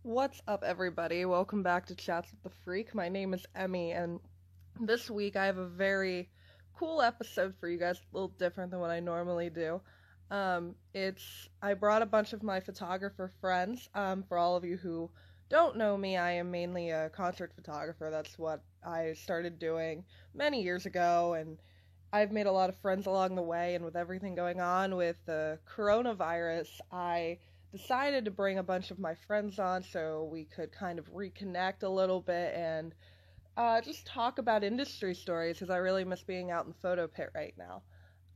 What's up, everybody? Welcome back to Chats with the Freak. My name is Emmy, and this week I have a very cool episode for you guys, a little different than what I normally do. I brought a bunch of my photographer friends. For all of you who don't know me, I am mainly a concert photographer. That's what I started doing many years ago, and I've made a lot of friends along the way. And with everything going on with the coronavirus, I decided to bring a bunch of my friends on so we could kind of reconnect a little bit and just talk about industry stories because I really miss being out in the photo pit right now.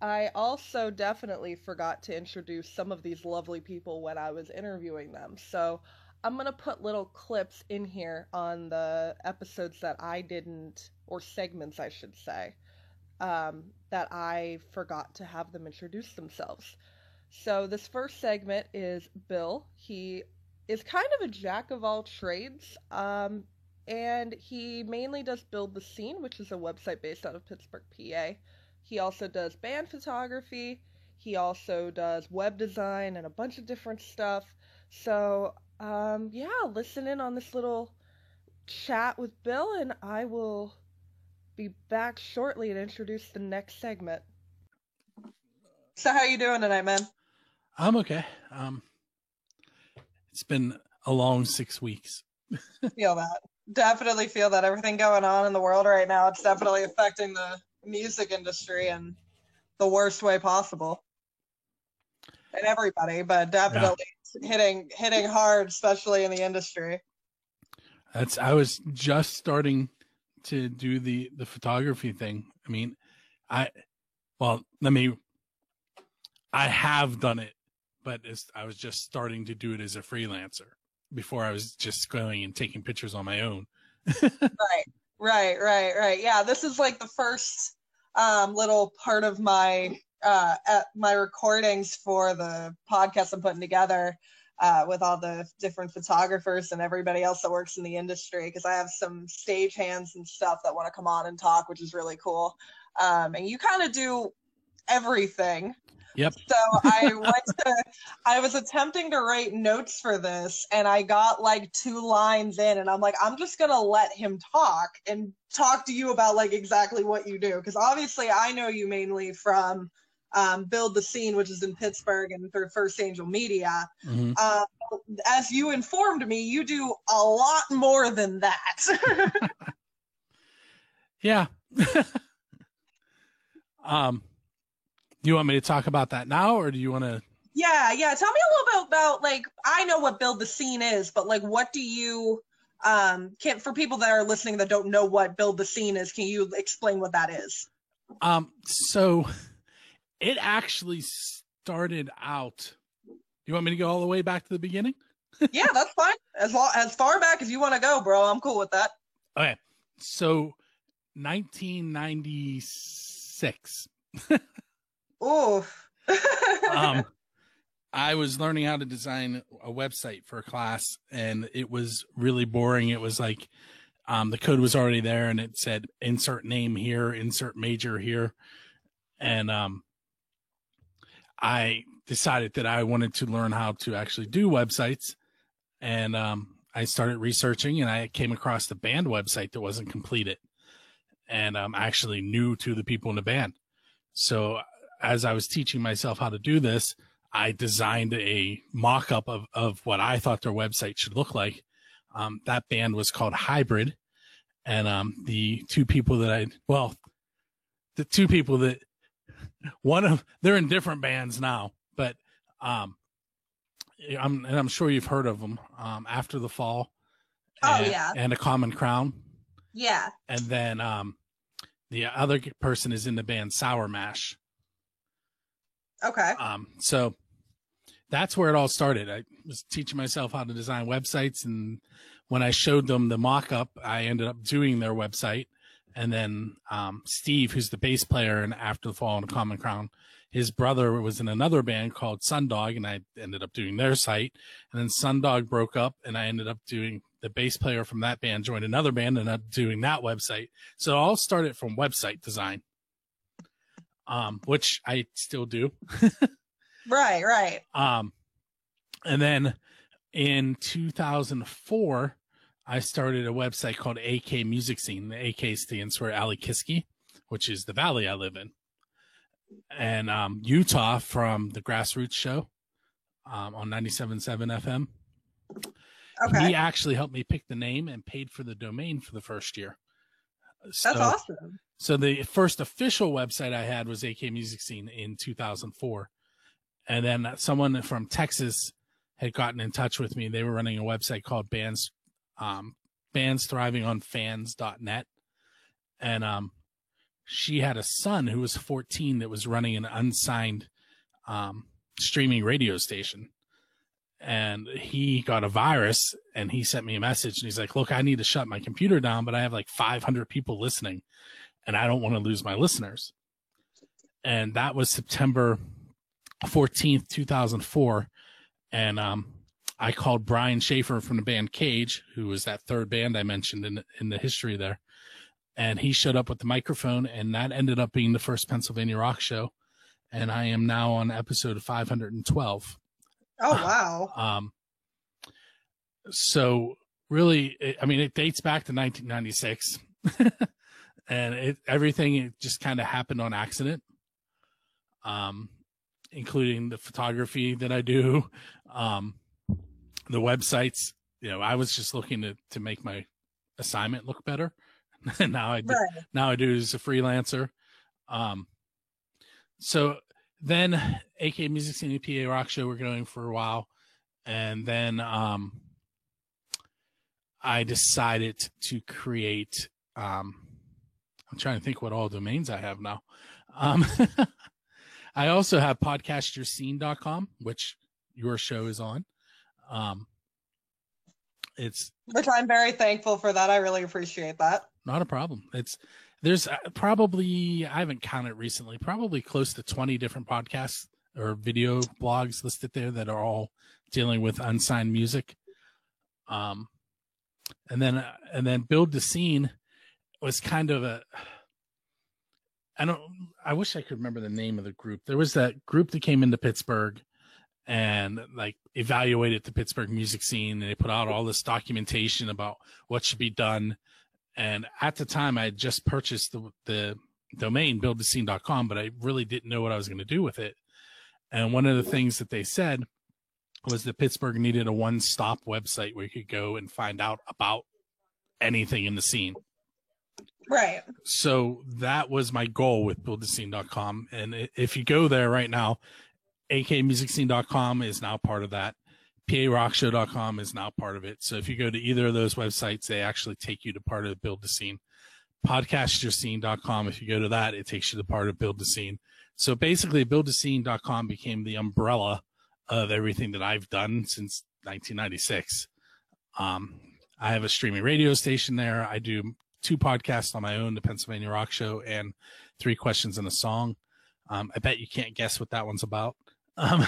I also definitely forgot to introduce some of these lovely people when I was interviewing them. So I'm going to put little clips in here on the episodes that I didn't, or segments, I should say, that I forgot to have them introduce themselves. So this first segment is Bill. He is kind of a jack of all trades, and he mainly does Build the Scene, which is a website based out of Pittsburgh, PA. He also does band photography. He also does web design and a bunch of different stuff. So, yeah, listen in on this little chat with Bill, and I will be back shortly to introduce the next segment. So how you doing tonight, man? I'm okay. It's been a long 6 weeks. Feel that. Definitely feel that. Everything going on in the world right now, it's definitely affecting the music industry in the worst way possible. And everybody, but definitely hitting hard, especially in the industry. I was just starting to do the photography thing. I mean, I have done it, but I was just starting to do it as a freelancer before I was just going and taking pictures on my own. Right. Yeah, this is like the first little part of my my recordings for the podcast I'm putting together with all the different photographers and everybody else that works in the industry, because I have some stage hands and stuff that want to come on and talk, which is really cool. And you kind of do everything. Yep. So I was attempting to write notes for this, and I got like 2 lines in, and I'm like, I'm just gonna let him talk and talk to you about like exactly what you do, because obviously I know you mainly from Build the Scene, which is in Pittsburgh, and through First Angel Media. Mm-hmm. As you informed me, you do a lot more than that. Yeah. Do you want me to talk about that now, or do you want to? Yeah. Tell me a little bit about, like, I know what Build the Scene is, but like, what do you, for people that are listening that don't know what Build the Scene is, can you explain what that is? So it actually started out. You want me to go all the way back to the beginning? Yeah, that's fine. As far back as you want to go, bro. I'm cool with that. Okay. So 1996. Oof. I was learning how to design a website for a class, and it was really boring. It was like the code was already there, and it said insert name here, insert major here. And I decided that I wanted to learn how to actually do websites. And I started researching, and I came across the band website that wasn't completed. And I'm actually new to the people in the band. So as I was teaching myself how to do this, I designed a mock-up of what I thought their website should look like. That band was called Hybrid. And the two people that they're in different bands now, but I'm sure you've heard of them. After the Fall. And A Common Crown. Yeah. And then the other person is in the band Sour Mash. Okay. So that's where it all started. I was teaching myself how to design websites, and when I showed them the mock-up, I ended up doing their website. And then Steve, who's the bass player in After the Fall and A Common Crown, his brother was in another band called Sundog, and I ended up doing their site. And then Sundog broke up, and I ended up doing the bass player from that band joined another band and ended up doing that website. So it all started from website design, which I still do. Right. And then in 2004, I started a website called AK Music Scene. The AK stands for Ali Kiski, which is the valley I live in. And Utah from the Grassroots Show on 97.7 FM. Okay. He actually helped me pick the name and paid for the domain for the first year. That's awesome. So the first official website I had was AK Music Scene in 2004. And then someone from Texas had gotten in touch with me. They were running a website called Bands Thriving on Fans.net. And she had a son who was 14 that was running an unsigned streaming radio station. And he got a virus, and he sent me a message, and he's like, look, I need to shut my computer down, but I have like 500 people listening, and I don't want to lose my listeners. And that was September 14th, 2004. And I called Brian Schaefer from the band Cage, who was that third band I mentioned in the history there. And he showed up with the microphone, and that ended up being the first Pennsylvania Rock Show. And I am now on episode 512. Oh, wow. So really, it dates back to 1996 and everything just kind of happened on accident. Including the photography that I do, the websites, I was just looking to make my assignment look better. And now I do it as a freelancer. So then AK Music Scene and PA Rock Show were going for a while. And then I decided to create, I'm trying to think what all domains I have now. I also have podcastyourscene.com, which your show is on. Which I'm very thankful for that. I really appreciate that. Not a problem. There's probably, I haven't counted recently, probably close to 20 different podcasts or video blogs listed there that are all dealing with unsigned music. And then Build the Scene was kind of I wish I could remember the name of the group. There was that group that came into Pittsburgh and like evaluated the Pittsburgh music scene, and they put out all this documentation about what should be done. And at the time I had just purchased the domain buildthescene.com, but I really didn't know what I was going to do with it. And one of the things that they said was that Pittsburgh needed a one-stop website where you could go and find out about anything in the scene. Right. So that was my goal with buildthescene.com. And if you go there right now, akmusicscene.com is now part of that. PARockShow.com is now part of it. So if you go to either of those websites, they actually take you to part of Build the Scene. Podcastyourscene.com, if you go to that, it takes you to part of Build the Scene. So basically, buildthescene.com became the umbrella of everything that I've done since 1996. I have a streaming radio station there. I do 2 podcasts on my own, the Pennsylvania Rock Show and 3 Questions and a Song. I bet you can't guess what that one's about. I'm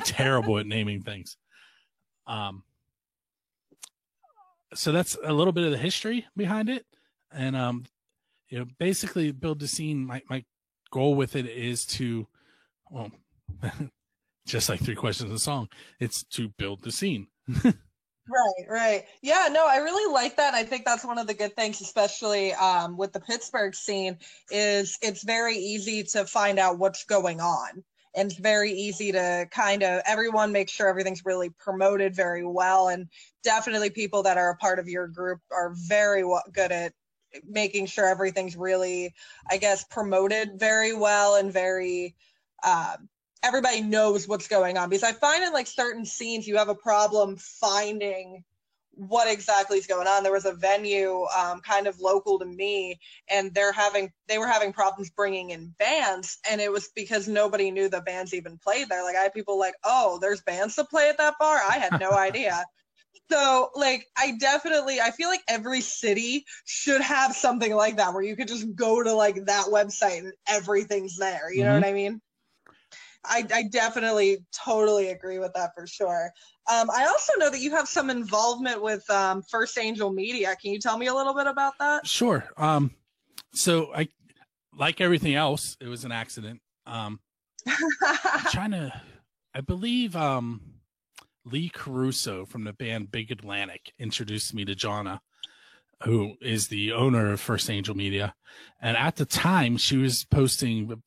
terrible at naming things. So that's a little bit of the history behind it. And, basically Build the Scene, my goal with it is to, just like 3 Questions and a Song, it's to build the scene. Right. Yeah, no, I really like that. I think that's one of the good things, especially with the Pittsburgh scene, is it's very easy to find out what's going on. And it's very easy to everyone makes sure everything's really promoted very well. And definitely people that are a part of your group are very good at making sure everything's really, I guess, promoted very well and very, everybody knows what's going on. Because I find in like certain scenes, you have a problem finding what exactly is going on. There was a venue kind of local to me, and they were having problems bringing in bands, and it was because nobody knew the bands even played there. Like I had people like, oh, there's bands that play at that bar? I had no idea. So like I feel like every city should have something like that where you could just go to like that website and everything's there. You know what I mean? I definitely totally agree with that for sure. I also know that you have some involvement with First Angel Media. Can you tell me a little bit about that? Sure. So I, like everything else, it was an accident. I believe Lee Caruso from the band Big Atlantic introduced me to Jonna, who is the owner of First Angel Media. And at the time, she was posting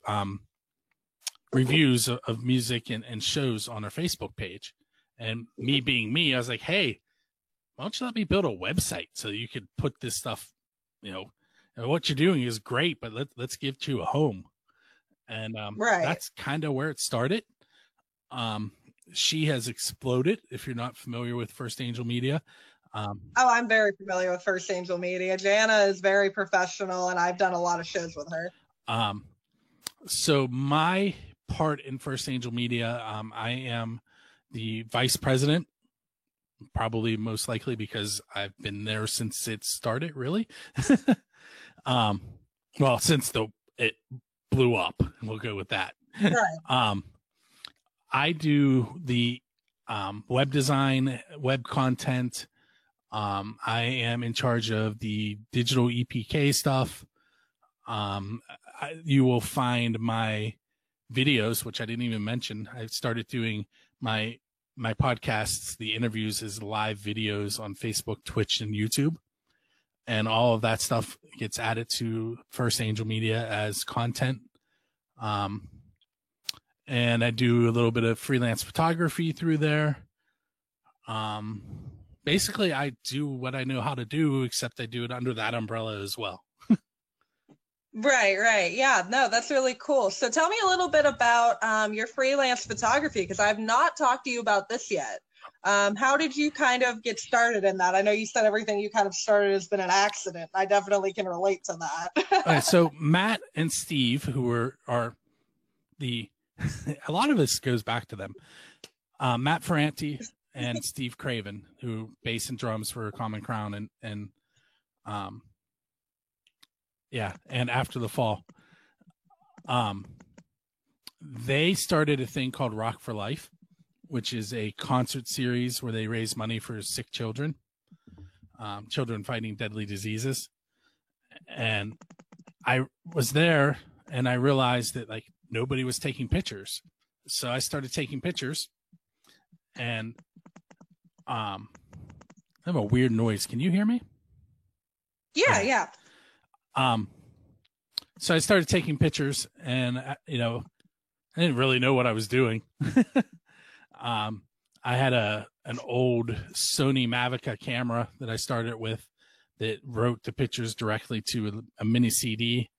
reviews of music and shows on her Facebook page. And me being me, I was like, hey, why don't you let me build a website so you could put this stuff, what you're doing is great, but let's give you a home. And that's kind of where it started. She has exploded, if you're not familiar with First Angel Media. I'm very familiar with First Angel Media. Jana is very professional, and I've done a lot of shows with her. So my part in First Angel Media, I am the vice president, probably most likely because I've been there since it started, really. Well, since it blew up, and we'll go with that. Right. I do the web design, web content. I am in charge of the digital EPK stuff. You will find my videos, which I didn't even mention. I started doing my podcasts, the interviews, as live videos on Facebook, Twitch, and YouTube. And all of that stuff gets added to First Angel Media as content. And I do a little bit of freelance photography through there. Basically, I do what I know how to do, except I do it under that umbrella as well. Right. Yeah, no, that's really cool. So tell me a little bit about your freelance photography, because I've not talked to you about this yet. How did you kind of get started in that? I know you said everything you kind of started has been an accident. I definitely can relate to that. All right, so Matt and Steve, who are a lot of this goes back to them. Matt Ferranti and Steve Craven, who bass and drums for Common Crown and After the Fall. They started a thing called Rock for Life, which is a concert series where they raise money for sick children, children fighting deadly diseases. And I was there and I realized that nobody was taking pictures. So I started taking pictures, and I have a weird noise. Can you hear me? Yeah. So I started taking pictures, and I didn't really know what I was doing. I had an old Sony Mavica camera that I started with that wrote the pictures directly to a mini CD.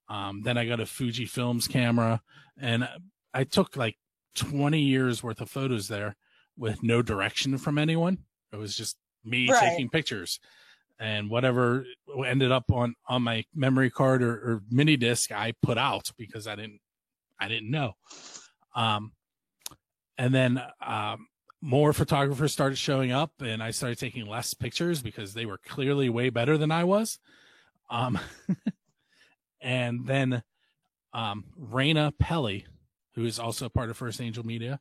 Then I got a Fuji Films camera, and I took 20 years worth of photos there with no direction from anyone. It was just me taking pictures, and whatever ended up on my memory card or mini disc, I put out because I didn't know. And then more photographers started showing up, and I started taking less pictures because they were clearly way better than I was. And then Raina Pelly, who is also part of First Angel Media,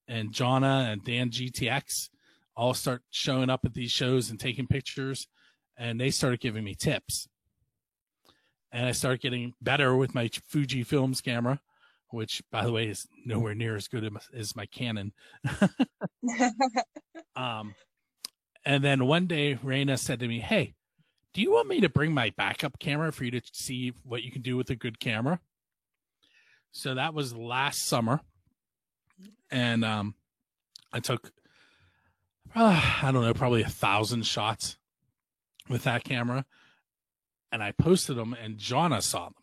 and Jonna and Dan GTX all start showing up at these shows and taking pictures, and they started giving me tips. And I started getting better with my Fuji Films camera, which, by the way, is nowhere near as good as my Canon. And then one day, Raina said to me, hey, do you want me to bring my backup camera for you to see what you can do with a good camera? So that was last summer. And I took, probably 1,000 shots with that camera. And I posted them, and Jonna saw them.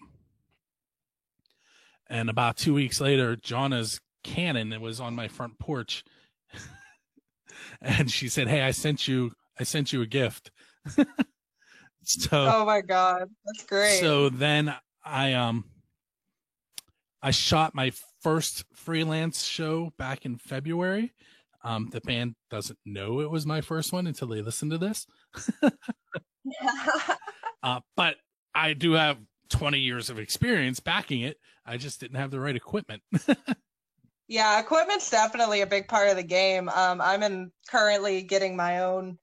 And about 2 weeks later, Jonna's Canon, it was on my front porch. And she said, hey, I sent you a gift. So, oh my God, that's great. So then I shot my first freelance show back in February. The band doesn't know it was my first one until they listen to this. But I do have 20 years of experience backing it. I just didn't have the right equipment. Yeah, equipment's definitely a big part of the game. I'm currently getting my own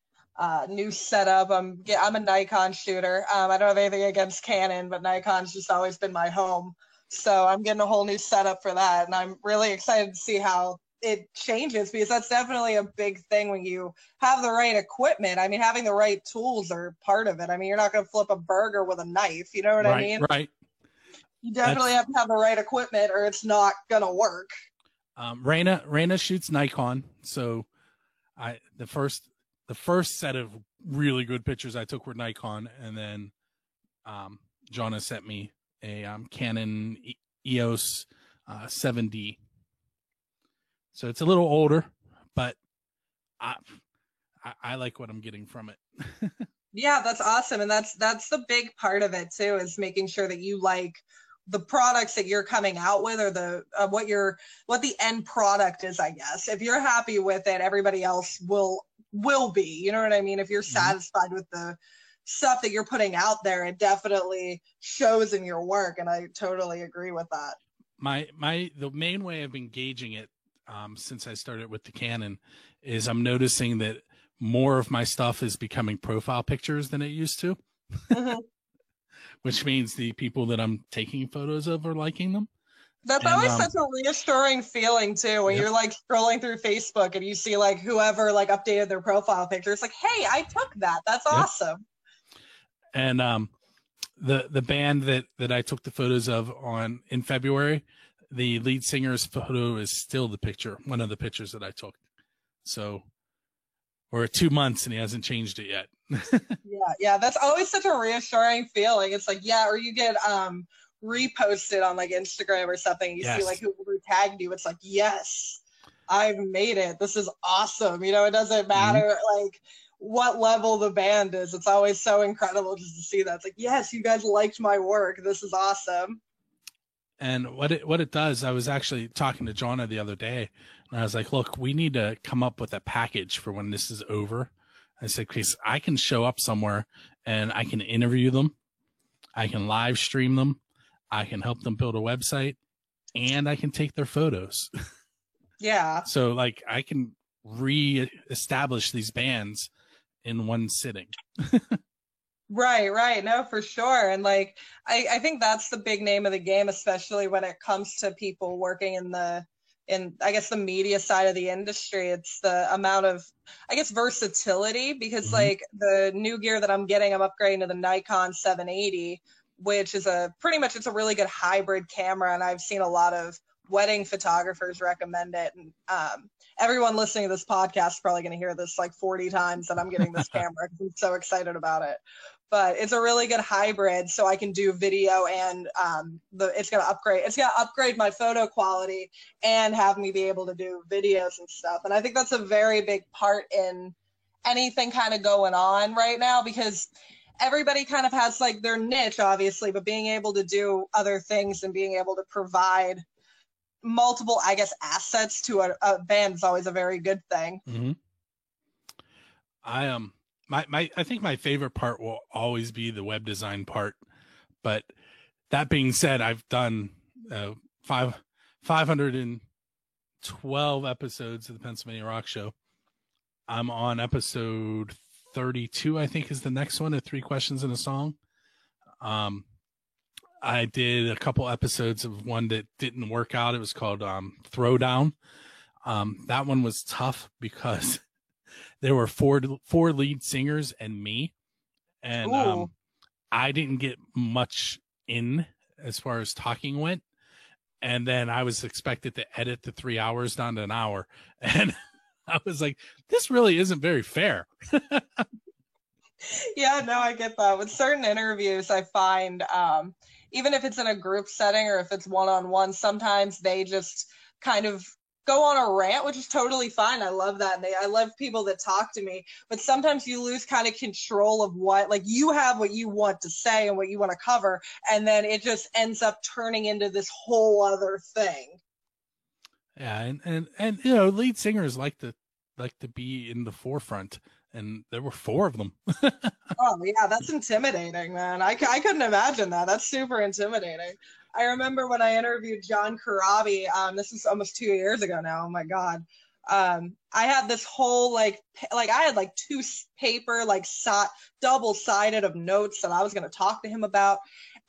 new setup. I'm a Nikon shooter. I don't have anything against Canon, but Nikon's just always been my home. So I'm getting a whole new setup for that, and I'm really excited to see how it changes, because that's definitely a big thing when you have the right equipment. I mean, having the right tools are part of it. I mean, you're not going to flip a burger with a knife. You know what I mean? Right. You definitely have to have the right equipment or it's not going to work. Raina shoots Nikon. So the first set of really good pictures I took were Nikon. And then Jonna sent me a Canon EOS 7D. So it's a little older, but I like what I'm getting from it. Yeah, that's awesome. And that's the big part of it too, is making sure that you like the products that you're coming out with, or the what the end product is, I guess. If you're happy with it, everybody else will be. You know what I mean? If you're satisfied with the stuff that you're putting out there, it definitely shows in your work. And I totally agree with that. The main way I've been gauging it since I started with the Canon is I'm noticing that more of my stuff is becoming profile pictures than it used to, which means the people that I'm taking photos of are liking them. That's always such a reassuring feeling too, when you're like scrolling through Facebook and you see like whoever like updated their profile picture. It's like, hey, I took that. That's awesome. And the band that I took the photos of in February, the lead singer's photo is still one of the pictures that I took. So we're 2 months and he hasn't changed it yet. Yeah. That's always such a reassuring feeling. It's like, or you get reposted on like Instagram or something. You see like whoever tagged you. It's like, yes, I've made it. This is awesome. You know, it doesn't matter like what level the band is. It's always so incredible just to see that. It's like, yes, you guys liked my work. This is awesome. And what it does, I was actually talking to Jonna the other day, and I was like, look, we need to come up with a package for when this is over. I said, because I can show up somewhere and I can interview them. I can live stream them. I can help them build a website, and I can take their photos. Yeah. So like I can re-establish these bands in one sitting. Right. No, for sure. And like, I think that's the big name of the game, especially when it comes to people working in I guess the media side of the industry. It's the amount of, I guess, versatility, because like the new gear that I'm getting, I'm upgrading to the Nikon 780, which is it's a really good hybrid camera. And I've seen a lot of wedding photographers recommend it. And everyone listening to this podcast is probably going to hear this like 40 times that I'm getting this camera, because I'm so excited about it. But it's a really good hybrid, so I can do video, and it's gonna upgrade my photo quality and have me be able to do videos and stuff. And I think that's a very big part in anything kind of going on right now, because everybody kind of has like their niche, obviously, but being able to do other things and being able to provide multiple, I guess, assets to a band is always a very good thing. I think my favorite part will always be the web design part. But that being said, I've done 512 episodes of the Pennsylvania Rock Show. I'm on episode 32, I think is the next one, of 3 Questions and a Song. I did a couple episodes of one that didn't work out. It was called Throwdown. That one was tough because there were four lead singers and me, and I didn't get much in as far as talking went. And then I was expected to edit the 3 hours down to an hour, and I was like, this really isn't very fair. Yeah, no, I get that. With certain interviews, I find even if it's in a group setting or if it's one-on-one, sometimes they just kind of go on a rant, which is totally fine. I love that. I love people that talk to me, but sometimes you lose kind of control of like you have what you want to say and what you want to cover, and then it just ends up turning into this whole other thing. Yeah, and you know, lead singers like to be in the forefront, and there were 4 of them. Oh yeah, that's intimidating, man. I couldn't imagine that. That's super intimidating. I remember when I interviewed John Corabi, this is almost 2 years ago now. Oh my God. I had this whole like I had like 2 paper, like double-sided of notes that I was going to talk to him about.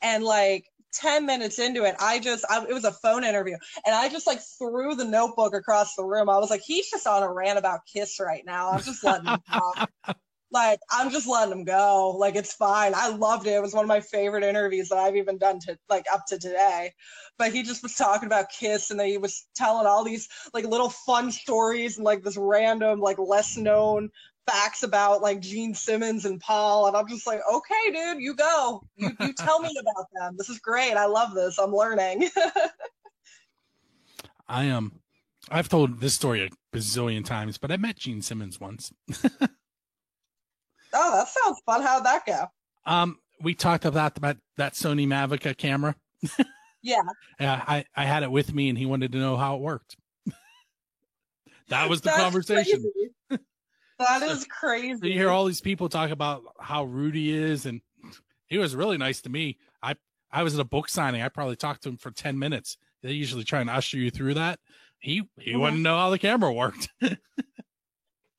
And like 10 minutes into it, it was a phone interview, and I just like threw the notebook across the room. I was like, he's just on a rant about Kiss right now. I'm just letting him talk. Like, I'm just letting him go. Like, it's fine. I loved it. It was one of my favorite interviews that I've even done to like up to today. But he just was talking about Kiss, and then he was telling all these like little fun stories and like this random, like less known facts about like Gene Simmons and Paul. And I'm just like, okay, dude, you go. You tell me about them. This is great. I love this. I'm learning. I've told this story a bazillion times, but I met Gene Simmons once. Oh, that sounds fun. How'd that go? We talked about that Sony Mavica camera. Yeah. Yeah, I had it with me, and he wanted to know how it worked. That was the conversation. Crazy. That is crazy. So you hear all these people talk about how rude he is, and he was really nice to me. I was at a book signing. I probably talked to him for 10 minutes. They usually try and usher you through that. He wanted to know how the camera worked.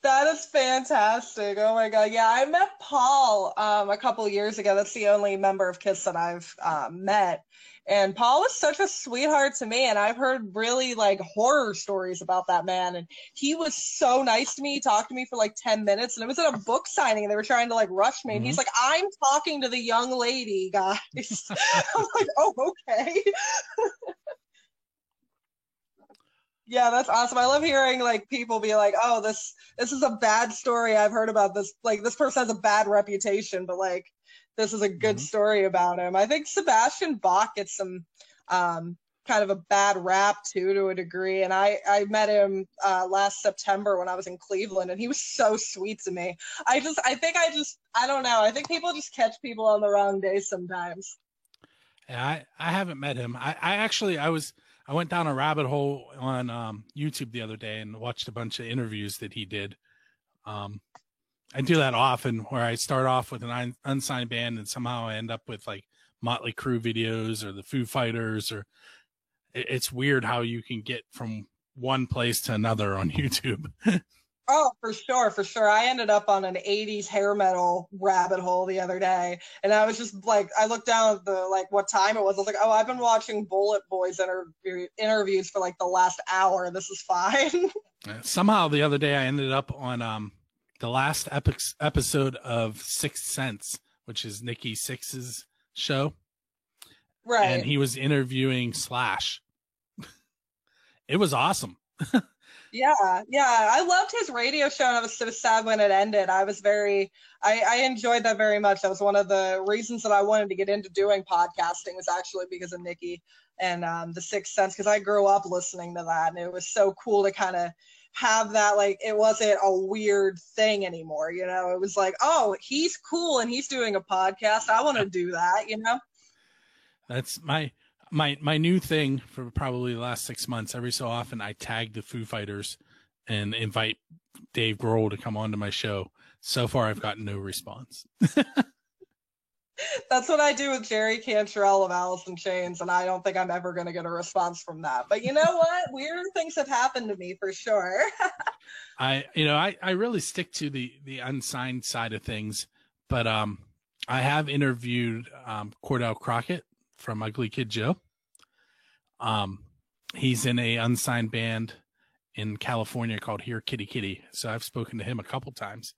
That is fantastic. Oh my God. Yeah, I met Paul a couple of years ago. That's the only member of Kiss that I've met. And Paul was such a sweetheart to me. And I've heard really like horror stories about that man. And he was so nice to me. He talked to me for like 10 minutes. And it was at a book signing, and they were trying to like rush me. And he's like, I'm talking to the young lady, guys. I'm like, oh, okay. Yeah, that's awesome. I love hearing like people be like, "Oh, this is a bad story. I've heard about this. Like this person has a bad reputation, but like this is a good story about him." I think Sebastian Bach gets some kind of a bad rap too, to a degree. And I met him last September when I was in Cleveland, and he was so sweet to me. I don't know. I think people just catch people on the wrong day sometimes. Yeah, I haven't met him. I went down a rabbit hole on YouTube the other day and watched a bunch of interviews that he did. I do that often, where I start off with an unsigned band and somehow I end up with like Motley Crue videos or the Foo Fighters, or it's weird how you can get from one place to another on YouTube. Oh, for sure, for sure. I ended up on an 80s hair metal rabbit hole the other day, and I was just like, I looked down at the like what time it was. I was like, oh, I've been watching Bullet Boys interviews for like the last hour. This is fine. Somehow the other day I ended up on the last episode of Sixth Sense, which is Nikki Sixx's show. Right. And he was interviewing Slash. It was awesome. Yeah. I loved his radio show, and I was so sad when it ended. I enjoyed that very much. That was one of the reasons that I wanted to get into doing podcasting, was actually because of Nikki and the Sixth Sense, because I grew up listening to that, and it was so cool to kind of have that, like, it wasn't a weird thing anymore, you know? It was like, oh, he's cool and he's doing a podcast. I want to do that, you know? That's my new thing for probably the last 6 months. Every so often I tag the Foo Fighters and invite Dave Grohl to come onto my show. So far I've gotten no response. That's what I do with Jerry Cantrell of Alice in Chains, and I don't think I'm ever going to get a response from that. But you know what? Weird things have happened to me for sure. I really stick to the unsigned side of things, but I have interviewed Cordell Crockett from Ugly Kid Joe. He's in a unsigned band in California called Here Kitty Kitty. So I've spoken to him a couple times.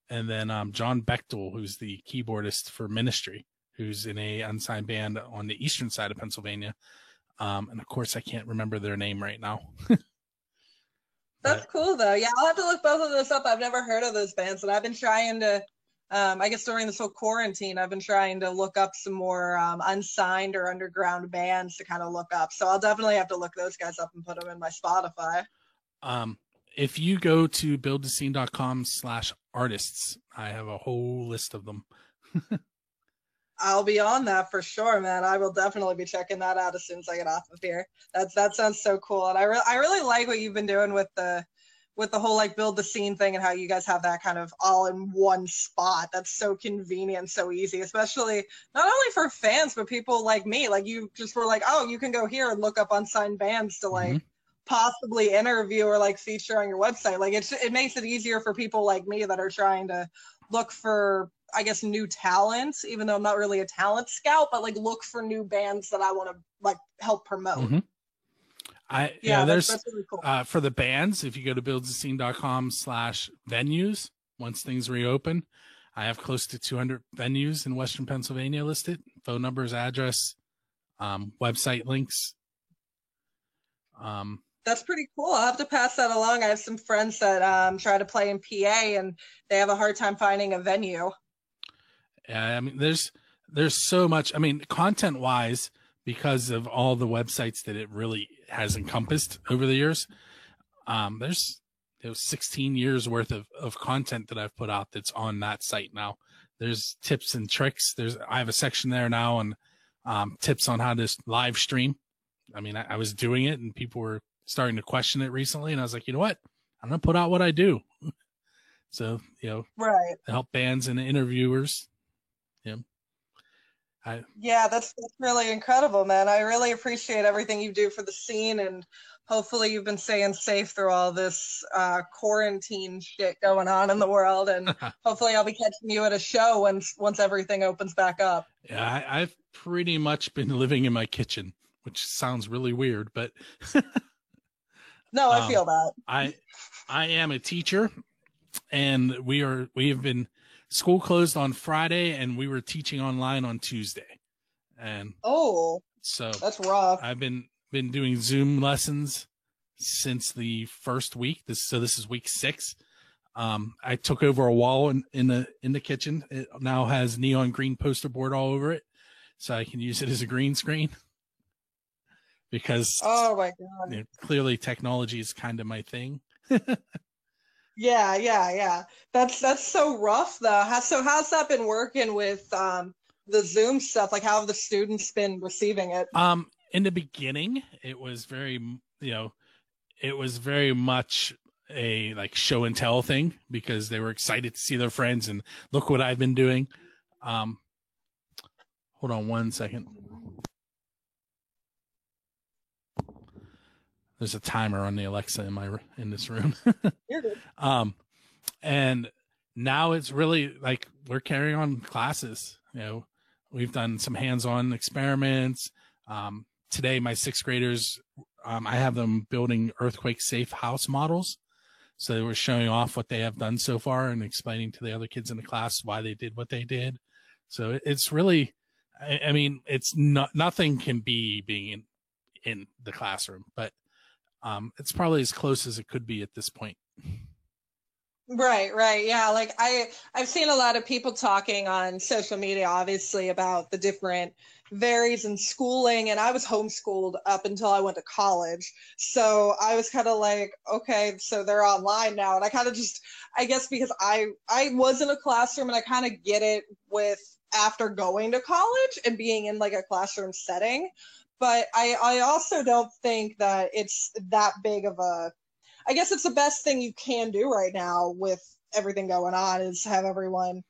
And then John Bechtel, who's the keyboardist for Ministry, who's in a unsigned band on the eastern side of Pennsylvania. And of course I can't remember their name right now. That's cool though. Yeah, I'll have to look both of those up. I've never heard of those bands, and I've been trying to I guess during this whole quarantine, I've been trying to look up some more unsigned or underground bands to kind of look up. So I'll definitely have to look those guys up and put them in my Spotify. If you go to buildthescene.com/artists, I have a whole list of them. I'll be on that for sure, man. I will definitely be checking that out as soon as I get off of here. That sounds so cool. And I really like what you've been doing with the whole like Build the Scene thing, and how you guys have that kind of all in one spot. That's so convenient, so easy, especially not only for fans, but people like me. Like, you just were like, oh, you can go here and look up unsigned bands to like possibly interview or like feature on your website. Like, it makes it easier for people like me that are trying to look for, I guess, new talents, even though I'm not really a talent scout, but like look for new bands that I want to like help promote. Mm-hmm. There's that's really cool. For the bands, if you go to buildsascene.com/venues, once things reopen, I have close to 200 venues in Western Pennsylvania listed, phone numbers, address, website links. That's pretty cool. I'll have to pass that along. I have some friends that try to play in PA, and they have a hard time finding a venue. Yeah, I mean, there's so much. I mean, content wise, because of all the websites that it really has encompassed over the years, there's 16 years worth of content that I've put out that's on that site now. There's tips and tricks. I have a section there now on tips on how to live stream. I mean, I was doing it and people were starting to question it recently, and I was like, you know what? I'm gonna put out what I do. So, right, to help bands and interviewers. Yeah, that's really incredible, man. I really appreciate everything you do for the scene, and hopefully you've been staying safe through all this quarantine shit going on in the world, and hopefully I'll be catching you at a show once everything opens back up. Yeah, I've pretty much been living in my kitchen, which sounds really weird, but no, I feel that. I am a teacher, and we have been school closed on Friday, and we were teaching online on Tuesday. And so that's rough. I've been doing Zoom lessons since the first week. This is week 6. I took over a wall in the kitchen. It now has neon green poster board all over it, so I can use it as a green screen. Because oh my god, clearly technology is kind of my thing. Yeah. That's so rough though. How's that been working with the Zoom stuff? Like, how have the students been receiving it? In the beginning, it was very much a like show and tell thing, because they were excited to see their friends and look what I've been doing. Hold on one second. There's a timer on the Alexa in this room. You're good. And now it's really like we're carrying on classes. We've done some hands-on experiments. Today, my 6th graders, I have them building earthquake-safe house models. So they were showing off what they have done so far and explaining to the other kids in the class why they did what they did. So it's really, I mean, it's nothing can be being in the classroom, but it's probably as close as it could be at this point. Right. Yeah. Like I've seen a lot of people talking on social media, obviously, about the different varies in schooling, and I was homeschooled up until I went to college. So I was kind of like, okay, so they're online now. And I kind of just, I guess because I was in a classroom, and I kind of get it with after going to college and being in like a classroom setting. But I also don't think that it's that big of a, I guess it's the best thing you can do right now with everything going on, is have everyone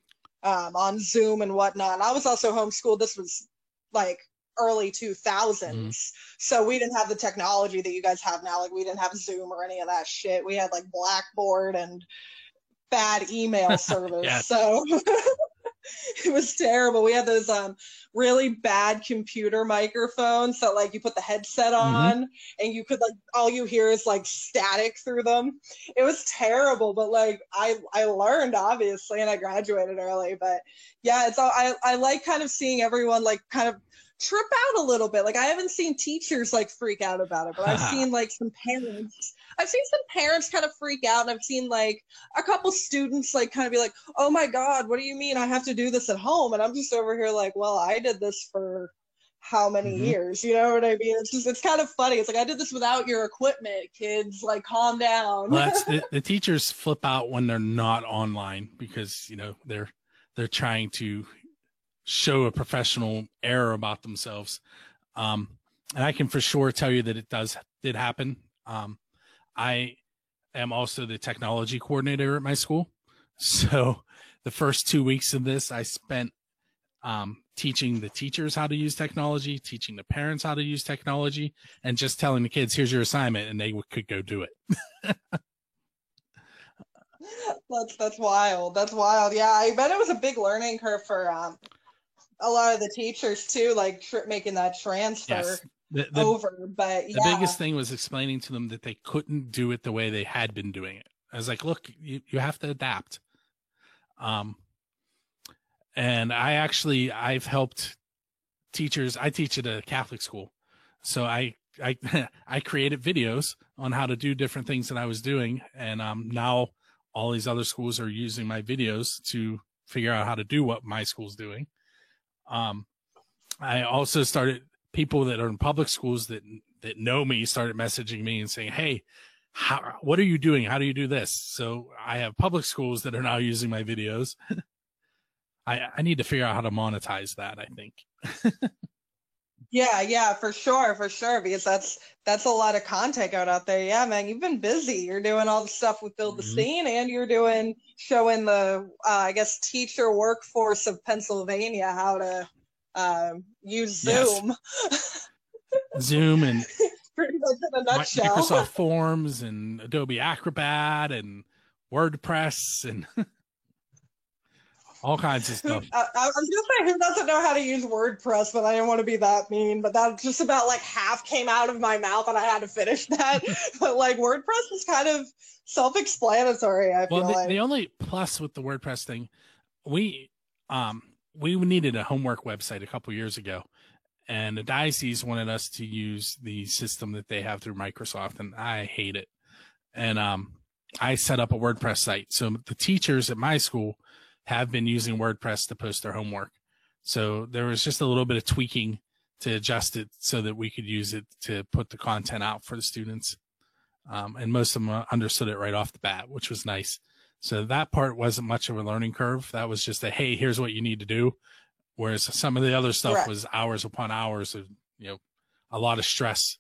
on Zoom and whatnot. And I was also homeschooled. This was like early 2000s. So we didn't have the technology that you guys have now. Like, we didn't have Zoom or any of that shit. We had like Blackboard and bad email service. Yeah. So it was terrible. We had those really bad computer microphones that like you put the headset on and you could like, all you hear is like static through them. It was terrible, but like I learned, obviously, and I graduated early. But yeah, it's all, I like kind of seeing everyone like kind of trip out a little bit. Like, I haven't seen teachers like freak out about it, but I've seen like some parents. I've seen some parents kind of freak out, and I've seen like a couple students like kind of be like, oh my God, what do you mean I have to do this at home? And I'm just over here like, well, I did this for how many years? You know what I mean? It's kind of funny. It's like, I did this without your equipment, kids. Like, calm down. Well, that's the teachers flip out when they're not online, because, they're trying to show a professional error about themselves. And I can for sure tell you that it did happen. I am also the technology coordinator at my school. So the first 2 weeks of this, I spent teaching the teachers how to use technology, teaching the parents how to use technology, and just telling the kids, here's your assignment, and they could go do it. That's wild. That's wild. Yeah, I bet it was a big learning curve for a lot of the teachers too, like making that transfer Yes. over. But The yeah, biggest thing was explaining to them that they couldn't do it the way they had been doing it. I was like, look, you have to adapt. And I've helped teachers. I teach at a Catholic school. So I I created videos on how to do different things that I was doing. And now all these other schools are using my videos to figure out how to do what my school's doing. I also started people that are in public schools that know me started messaging me and saying, hey, what are you doing? How do you do this? So I have public schools that are now using my videos. I need to figure out how to monetize that, I think. yeah, for sure, because that's a lot of content out there. Yeah, man, you've been busy. You're doing all the stuff with Build the Scene, and you're doing showing the I guess teacher workforce of Pennsylvania how to use Zoom. Yes. Zoom and pretty much in a nutshell. Microsoft Forms and Adobe Acrobat and WordPress and all kinds of stuff. I was gonna say, who doesn't know how to use WordPress? But I didn't want to be that mean. But that just about like half came out of my mouth, and I had to finish that. But like WordPress is kind of self-explanatory. I feel like the only plus with the WordPress thing, we needed a homework website a couple years ago, and the diocese wanted us to use the system that they have through Microsoft, and I hate it. And I set up a WordPress site, so the teachers at my school have been using WordPress to post their homework. So there was just a little bit of tweaking to adjust it so that we could use it to put the content out for the students. And most of them understood it right off the bat, which was nice. So that part wasn't much of a learning curve. That was just hey, here's what you need to do. Whereas some of the other stuff was hours upon hours of, a lot of stress.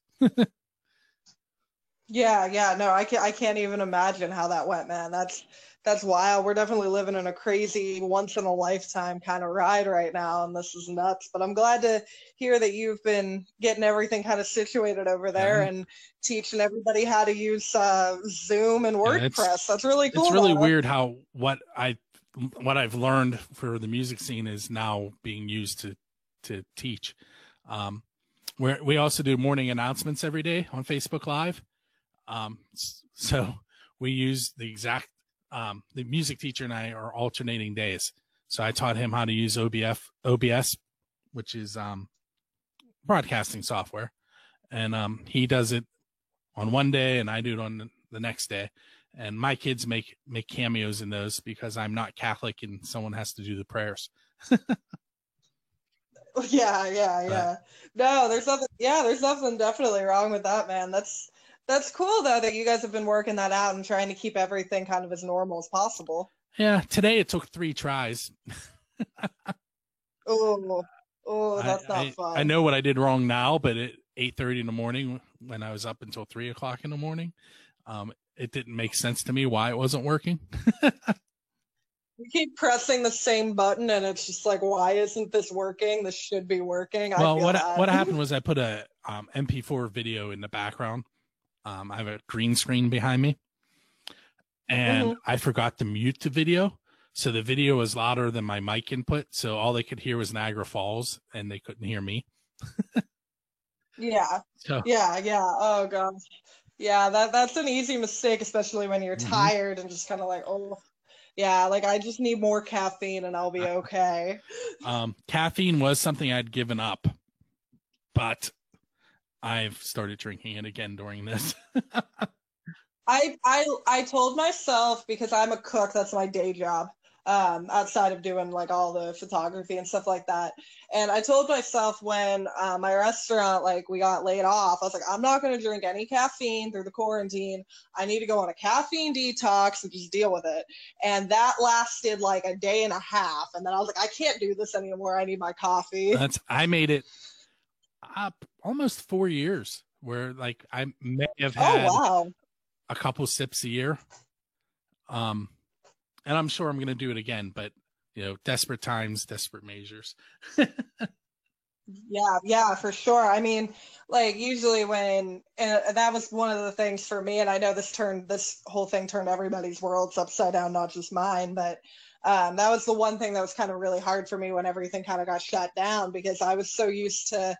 Yeah. No, I can't even imagine how that went, man. That's wild. We're definitely living in a crazy once in a lifetime kind of ride right now, and this is nuts. But I'm glad to hear that you've been getting everything kind of situated over there and teaching everybody how to use Zoom and WordPress. That's really cool. It's really weird how what I've learned for the music scene is now being used to teach. We also do morning announcements every day on Facebook Live. So we use the exact the music teacher and I are alternating days. So I taught him how to use OBS, which is broadcasting software. And he does it on one day and I do it on the next day. And my kids make cameos in those because I'm not Catholic and someone has to do the prayers. Yeah. No, there's nothing definitely wrong with that, man. That's cool though that you guys have been working that out and trying to keep everything kind of as normal as possible. Yeah, today it took 3 tries. Oh, that's not fun. I know what I did wrong now, but at 8:30 in the morning when I was up until 3 o'clock in the morning, it didn't make sense to me why it wasn't working. You keep pressing the same button and it's just like, why isn't this working? This should be working. Well, what happened was I put a MP4 video in the background. I have a green screen behind me and I forgot to mute the video. So the video was louder than my mic input. So all they could hear was Niagara Falls and they couldn't hear me. Yeah. So. Yeah. Oh gosh. Yeah. That's an easy mistake, especially when you're tired and just kind of like, oh yeah, like I just need more caffeine and I'll be okay. Caffeine was something I'd given up, but I've started drinking it again during this. I told myself, because I'm a cook, that's my day job, outside of doing like all the photography and stuff like that. And I told myself when my restaurant, like we got laid off, I was like, I'm not going to drink any caffeine through the quarantine. I need to go on a caffeine detox and just deal with it. And that lasted like a day and a half. And then I was like, I can't do this anymore. I need my coffee. I made it up almost 4 years where like I may have had a couple sips a year. And I'm sure I'm going to do it again, but desperate times, desperate measures. Yeah, yeah, for sure. I mean, like usually when that was one of the things for me, and I know this whole thing turned everybody's worlds upside down, not just mine, but that was the one thing that was kind of really hard for me when everything kind of got shut down because I was so used to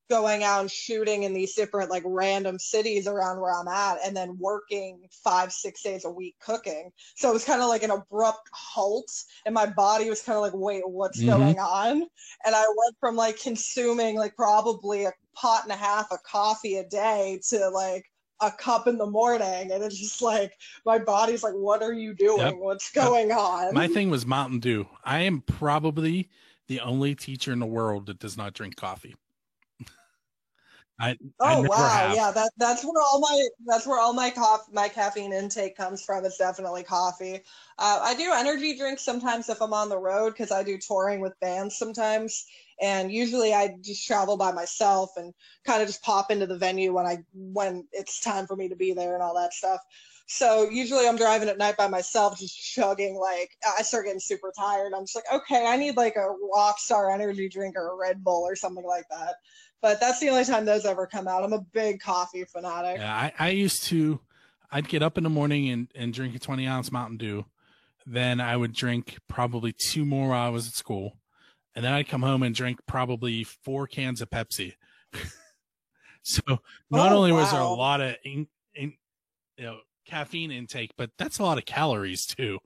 going out and shooting in these different like random cities around where I'm at and then working 5, 6 days a week cooking. So it was kind of like an abrupt halt and my body was kind of like, wait, what's Hmm. going on? And I went from like consuming like probably a pot and a half of coffee a day to like a cup in the morning and it's just like my body's like what are you Yep. doing, what's Uh, going on? my thing was Mountain Dew. I am probably the only teacher in the world that does not drink coffee. I Oh never wow, have. yeah, that's where all my caffeine intake comes from. It's definitely coffee. I do energy drinks sometimes if I'm on the road because I do touring with bands sometimes, and usually I just travel by myself and kind of just pop into the venue when it's time for me to be there and all that stuff. So usually I'm driving at night by myself, just chugging. Like I start getting super tired. I'm just like, okay, I need like a Rockstar energy drink or a Red Bull or something like that. But that's the only time those ever come out. I'm a big coffee fanatic. Yeah, I used to. I'd get up in the morning and drink a 20-ounce Mountain Dew. Then I would drink probably two more while I was at school. And then I'd come home and drink probably 4 cans of Pepsi. So not Oh only was there a wow. lot of you know, caffeine intake, but that's a lot of calories too.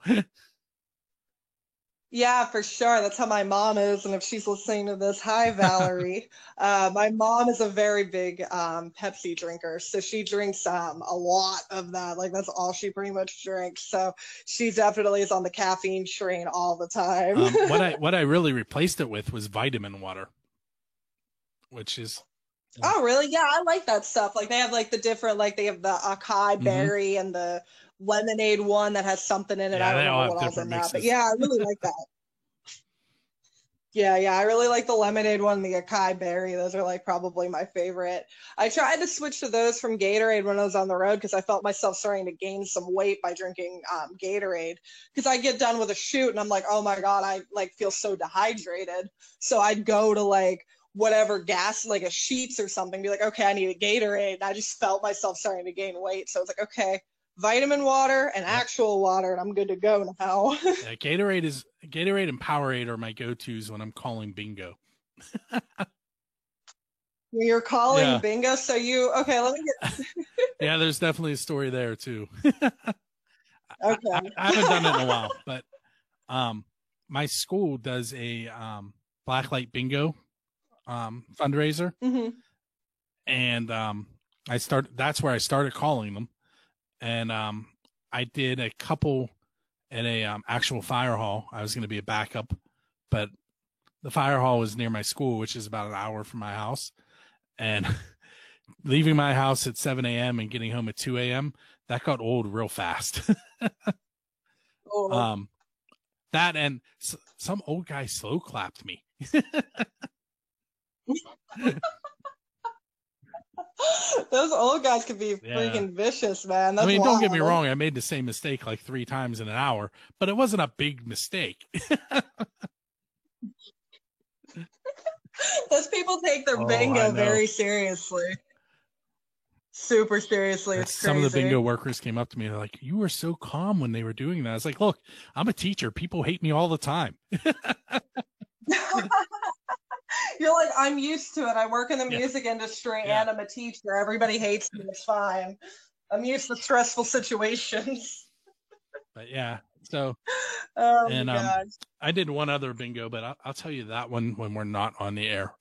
Yeah, for sure. That's how my mom is. And if she's listening to this, hi, Valerie. My mom is a very big Pepsi drinker. So she drinks a lot of that. Like, that's all she pretty much drinks. So she definitely is on the caffeine train all the time. What I really replaced it with was vitamin water, which is Oh, really? Yeah, I like that stuff. Like, they have like the different, like, they have the acai mm-hmm. berry and the lemonade one that has something in it. I Yeah, don't they all remember have what all's different in that. But mixes. yeah, I really like that. Yeah, yeah, I really like the lemonade one, the acai berry. Those are like probably my favorite. I tried to switch to those from Gatorade when I was on the road because I felt myself starting to gain some weight by drinking Gatorade. Because I get done with a shoot and I'm like, oh my God, I like feel so dehydrated. So I'd go to like whatever gas, like a Sheets or something, be like, okay, I need a Gatorade. And I just felt myself starting to gain weight. So I was like, okay, vitamin water and Yep. actual water, and I'm good to go now. Yeah, Gatorade and Powerade are my go-tos when I'm calling bingo. You're calling Yeah. bingo. So you, okay, let me get, Yeah, there's definitely a story there too. okay. I haven't done it in a while, but um, my school does a blacklight bingo fundraiser, Hmm. and I start. That's where I started calling them, and I did a couple at a actual fire hall. I was going to be a backup, but the fire hall was near my school, which is about an hour from my house, and leaving my house at 7 a.m. and getting home at 2 a.m. that got old real fast. Oh. um, that and some old guy slow clapped me. Those old guys could be Yeah. freaking vicious, man. I That's mean, don't get me wild. wrong. I made the same mistake like 3 times in an hour, but it wasn't a big mistake. Those people take their Oh, I bingo know. very seriously. Super seriously. It's Some of the crazy. bingo workers came up to me. They're like, "You were so calm when they were doing that." I was like, "Look, I'm a teacher. People hate me all the time." You're like, I'm used to it. I work in the Yeah, music industry yeah. and I'm a teacher. Everybody hates me. It's fine. I'm used to stressful situations. But yeah. So, Oh my and gosh. I did one other bingo, but I'll tell you that one when we're not on the air.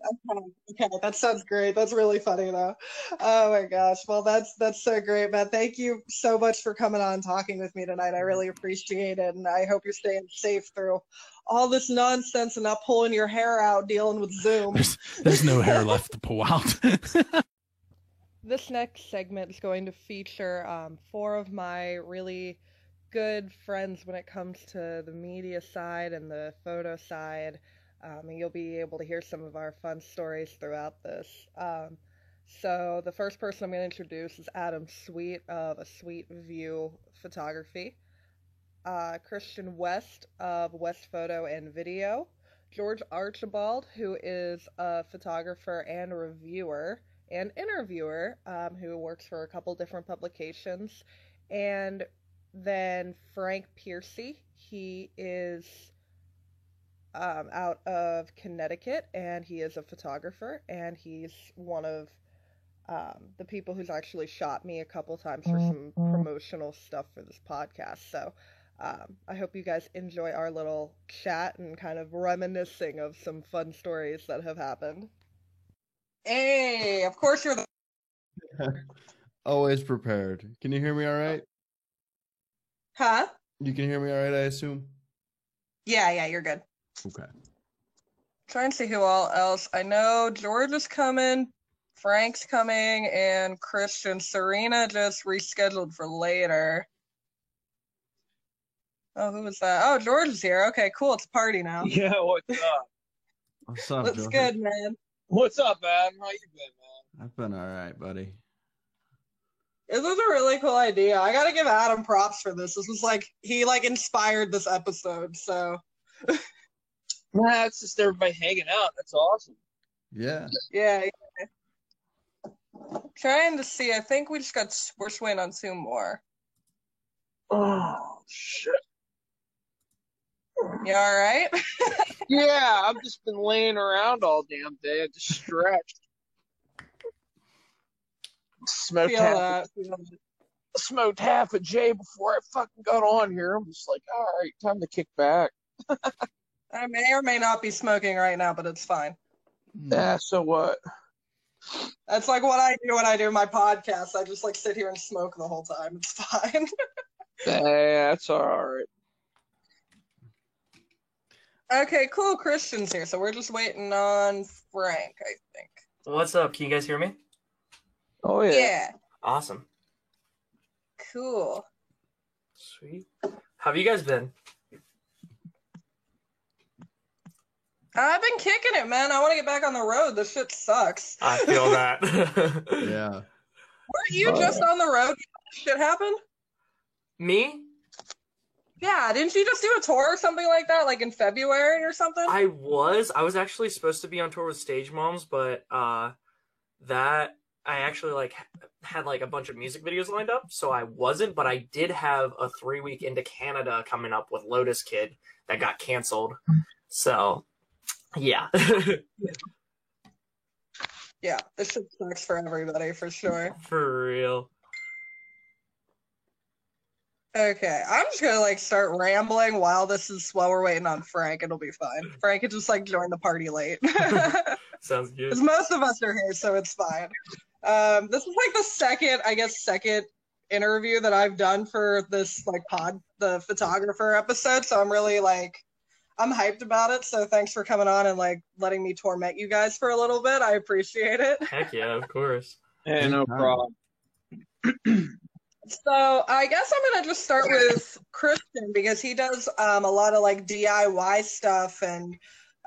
Okay, okay, that sounds great. That's really funny though. Oh my gosh. Well, that's so great, man. Thank you so much for coming on and talking with me tonight. I really appreciate it, and I hope you're staying safe through all this nonsense and not pulling your hair out dealing with Zoom. There's no hair left to pull out. This next segment is going to feature four of my really good friends when it comes to the media side and the photo side. And you'll be able to hear some of our fun stories throughout this. So, the first person I'm going to introduce is Adam Sweet of A Sweet View Photography, Christian West of West Photo and Video, George Archibald, who is a photographer and reviewer and interviewer, who works for a couple different publications. And then Frank Piercy, he is out of Connecticut, and he is a photographer, and he's one of the people who's actually shot me a couple times for some promotional stuff for this podcast. So I hope you guys enjoy our little chat and kind of reminiscing of some fun stories that have happened. Hey, of course you're the... Always prepared. Can you hear me all right? Huh? You can hear me all right, I assume? Yeah, you're good. Okay. Trying to see who all else. I know George is coming, Frank's coming, and Christian. Serena just rescheduled for later. Oh, who was that? Oh, George is here. Okay, cool. It's a party now. Yeah, what's up? What's up, Looks George? good, man. What's up, Adam? How you been, man? I've been all right, buddy. This was a really cool idea. I gotta give Adam props for this. This was like, he like inspired this episode, so. Nah, it's just everybody hanging out. That's awesome. Yeah. Yeah. Trying to see. I think we're just waiting on two more. Oh, shit. You all right? Yeah, I've just been laying around all damn day. I just stretched. Smoked half a J before I fucking got on here. I'm just like, all right, time to kick back. I may or may not be smoking right now, but it's fine. Yeah, so what? That's like what I do when I do my podcast. I just like sit here and smoke the whole time. It's fine. Yeah, that's all right. Okay, cool. Christian's here, so we're just waiting on Frank, I think. What's up? Can you guys hear me? Oh, yeah. Yeah. Awesome. Cool. Sweet. How have you guys been? I've been kicking it, man. I want to get back on the road. This shit sucks. I feel that. Yeah. Weren't you just on the road when shit happened? Me? Yeah, didn't you just do a tour or something like that, like in February or something? I was actually supposed to be on tour with Stage Moms, but that I actually like had like a bunch of music videos lined up, so I wasn't, but I did have a 3-week into Canada coming up with Lotus Kid that got canceled. So, yeah. Yeah, this shit sucks for everybody, for sure. For real. Okay, I'm just gonna like start rambling while we're waiting on Frank. It'll be fine. Frank can just like join the party late. Sounds good. Because most of us are here, so it's fine. This is like the second interview that I've done for this like the photographer episode. So I'm really like, I'm hyped about it. So thanks for coming on and like letting me torment you guys for a little bit. I appreciate it. Heck yeah, of course. Yeah, no problem. So I guess I'm gonna just start with Christian because he does a lot of like DIY stuff and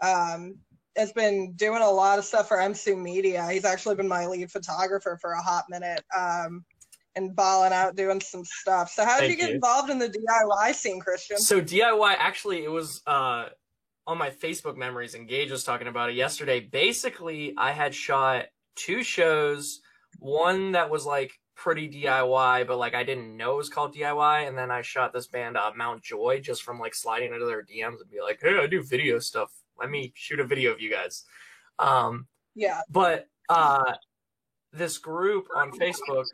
has been doing a lot of stuff for MC Media. He's actually been my lead photographer for a hot minute and balling out doing some stuff. So how did you get involved in the DIY scene, Christian? So DIY, actually, it was on my Facebook memories, and Gage was talking about it yesterday. Basically, I had shot 2 shows, one that was like pretty DIY, but like I didn't know it was called DIY, and then I shot this band Mount Joy just from like sliding into their DMs and be like, hey, I do video stuff. Let me shoot a video of you guys. Yeah. But this group on Facebook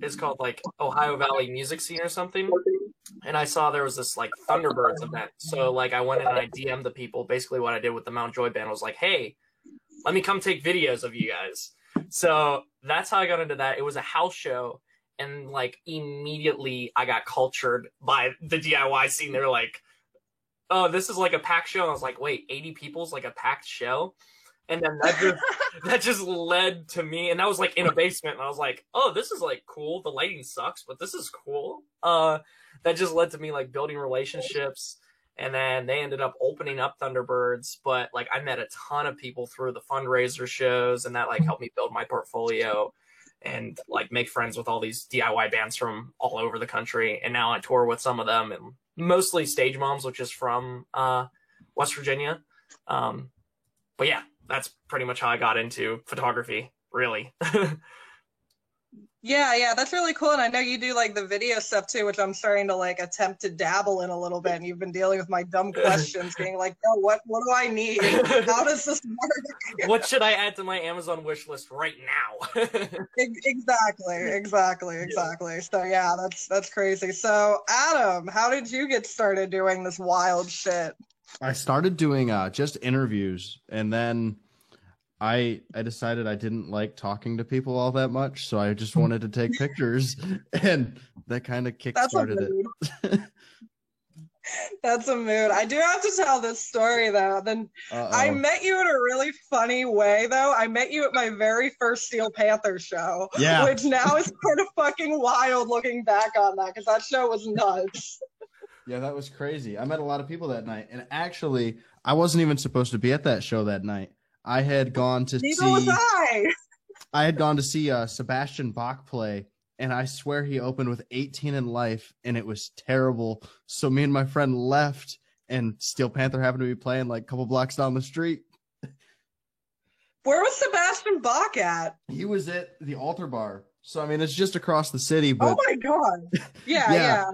is called like Ohio Valley Music Scene or something. And I saw there was this like Thunderbirds event. So like I went in and I DM'd the people. Basically what I did with the Mount Joy band was like, hey, let me come take videos of you guys. So that's how I got into that. It was a house show. And like immediately I got cultured by the DIY scene. They were like, oh, this is like a packed show. And I was like, wait, 80 people's like a packed show? And then that just led to me, and that was like in a basement, and I was like, oh, this is like cool. The lighting sucks, but this is cool. That just led to me like building relationships, and then they ended up opening up Thunderbirds, but like I met a ton of people through the fundraiser shows, and that like helped me build my portfolio and like make friends with all these DIY bands from all over the country. And now I tour with some of them, and mostly Stage Moms, which is from West Virginia. But yeah, that's pretty much how I got into photography, really. Yeah, that's really cool. And I know you do like the video stuff too, which I'm starting to like attempt to dabble in a little bit. And you've been dealing with my dumb questions, being like, oh, what do I need? How does this work? What should I add to my Amazon wish list right now? Exactly. So yeah, that's crazy. So Adam, how did you get started doing this wild shit? I started doing just interviews, and then I decided I didn't like talking to people all that much, so I just wanted to take pictures, and that kind of kick-started it. That's a mood. I do have to tell this story though. Then I met you in a really funny way though. I met you at my very first Steel Panther show, which now is kind of fucking wild looking back on that because that show was nuts. Yeah, that was crazy. I met a lot of people that night, and actually, I wasn't even supposed to be at that show that night. I had gone to see Sebastian Bach play, and I swear he opened with 18 in Life, and it was terrible. So me and my friend left, and Steel Panther happened to be playing like a couple blocks down the street. Where was Sebastian Bach at? He was at the Altar Bar. So, I mean, it's just across the city. But... Oh, my God. Yeah.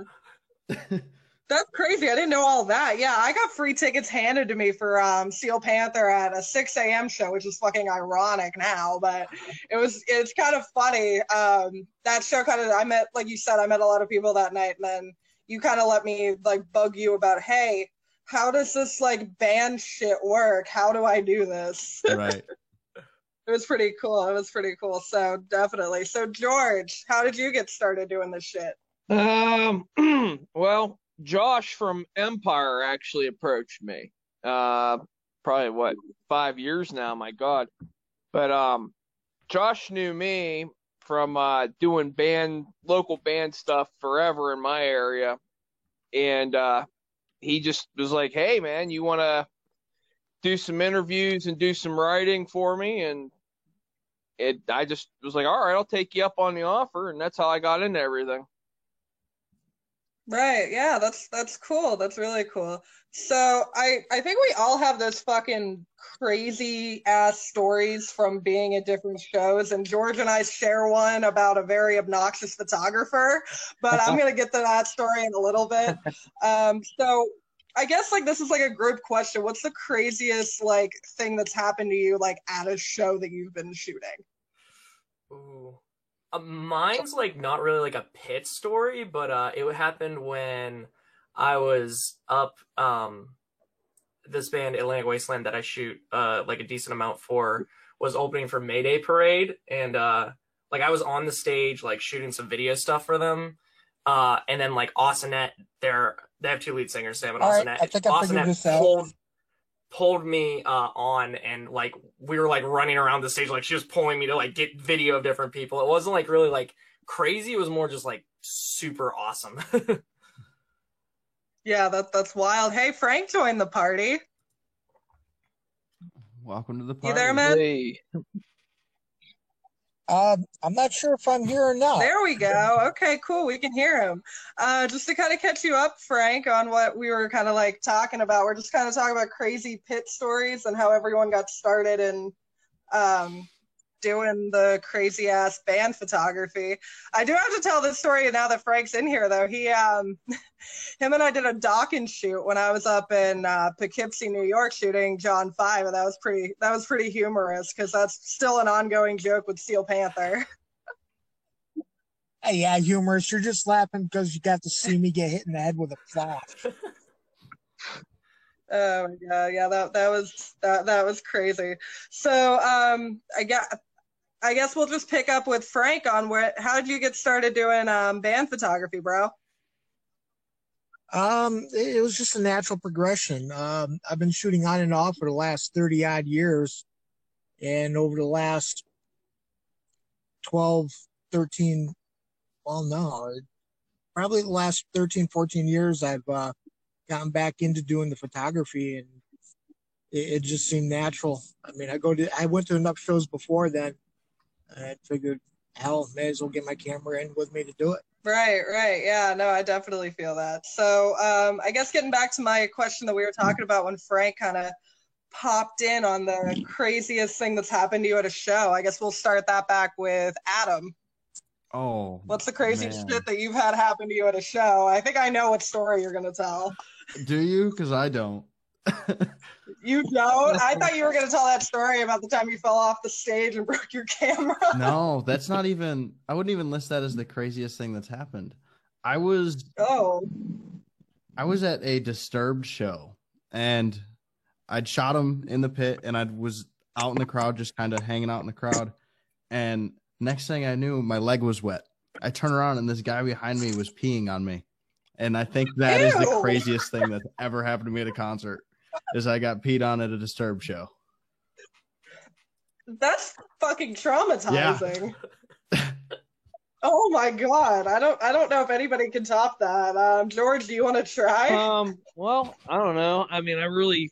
That's crazy. I didn't know all that. Yeah, I got free tickets handed to me for Steel Panther at a 6 a.m. show, which is fucking ironic now, but it's kind of funny. That show I met a lot of people that night, and then you kind of let me like bug you about, hey, how does this like band shit work? How do I do this? Right. It was pretty cool. So definitely. So George, how did you get started doing this shit? Well, Josh from Empire actually approached me. Probably 5 years now, my God. But Josh knew me from doing local band stuff forever in my area. And he just was like, hey man, you wanna do some interviews and do some writing for me? And I just was like, all right, I'll take you up on the offer, and that's how I got into everything. Right, yeah, that's cool. That's really cool. So I think we all have those fucking crazy ass stories from being at different shows, and George and I share one about a very obnoxious photographer, but I'm gonna get to that story in a little bit. So I guess like this is like a group question. What's the craziest like thing that's happened to you like at a show that you've been shooting? Ooh. Mine's like not really like a pit story, but it happened when I was up this band Atlantic Wasteland that I shoot like a decent amount for was opening for Mayday Parade, and like I was on the stage like shooting some video stuff for them, and then like Austinet, they have two lead singers, Sam and Austinet. I think I figured this out. Pulled me on, and like we were like running around the stage, like she was pulling me to like get video of different people. It wasn't like really like crazy, it was more just like super awesome. Yeah, that's wild. Hey, Frank joined the party. Welcome to the party. You there, man? Hey. I'm not sure if I'm here or not. There we go. Okay, cool. We can hear him. Just to kind of catch you up, Frank, on what we were kind of like talking about. We're just kind of talking about crazy pit stories and how everyone got started in doing the crazy ass band photography. I do have to tell this story now that Frank's in here, though. He, him and I did a dock and shoot when I was up in Poughkeepsie, New York, shooting John 5, and that was pretty humorous because that's still an ongoing joke with Steel Panther. Hey, yeah, humorous. You're just laughing because you got to see me get hit in the head with a flash. Oh my God, yeah, that was crazy. So I guess we'll just pick up with Frank on how did you get started doing band photography, bro? It was just a natural progression. I've been shooting on and off for the last 30 odd years, and over the last 12, 13, well, no, probably the last 13, 14 years, I've gotten back into doing the photography, and it just seemed natural. I mean, I went to enough shows before then, and I figured, hell, may as well get my camera in with me to do it. Right. Yeah, no, I definitely feel that. So I guess getting back to my question that we were talking about when Frank kind of popped in on the craziest thing that's happened to you at a show. I guess we'll start that back with Adam. Oh, what's the craziest man. shit that you've had happen to you at a show? I think I know what story you're gonna tell. Do you? Because I don't. You don't? I thought you were gonna tell that story about the time you fell off the stage and broke your camera. No, that's not even. I wouldn't even list that as the craziest thing that's happened. I was at a Disturbed show, and I'd shot him in the pit, and I was out in the crowd, just kind of hanging out in the crowd. And next thing I knew, my leg was wet. I turned around, and this guy behind me was peeing on me. And I think that is the craziest thing that's ever happened to me at a concert, is I got peed on at a Disturbed show. That's fucking traumatizing. Yeah. Oh my god, I don't know if anybody can top that. George, do you want to try? Well, I don't know. I mean, I really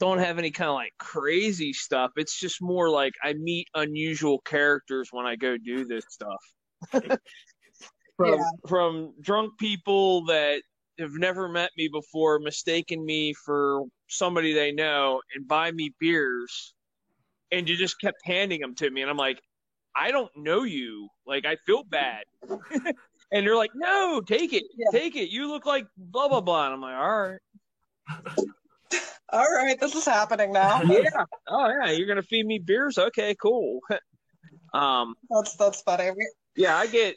don't have any kind of like crazy stuff. It's just more like I meet unusual characters when I go do this stuff. From drunk people that have never met me before, mistaking me for somebody they know and buy me beers, and you just kept handing them to me, and I'm like, I don't know you. Like, I feel bad. And they're like, no, take it. Yeah. Take it. You look like blah, blah, blah. And I'm like, all right. All right. This is happening now. Yeah. Oh, yeah. You're going to feed me beers? Okay, cool. That's funny. Yeah, I get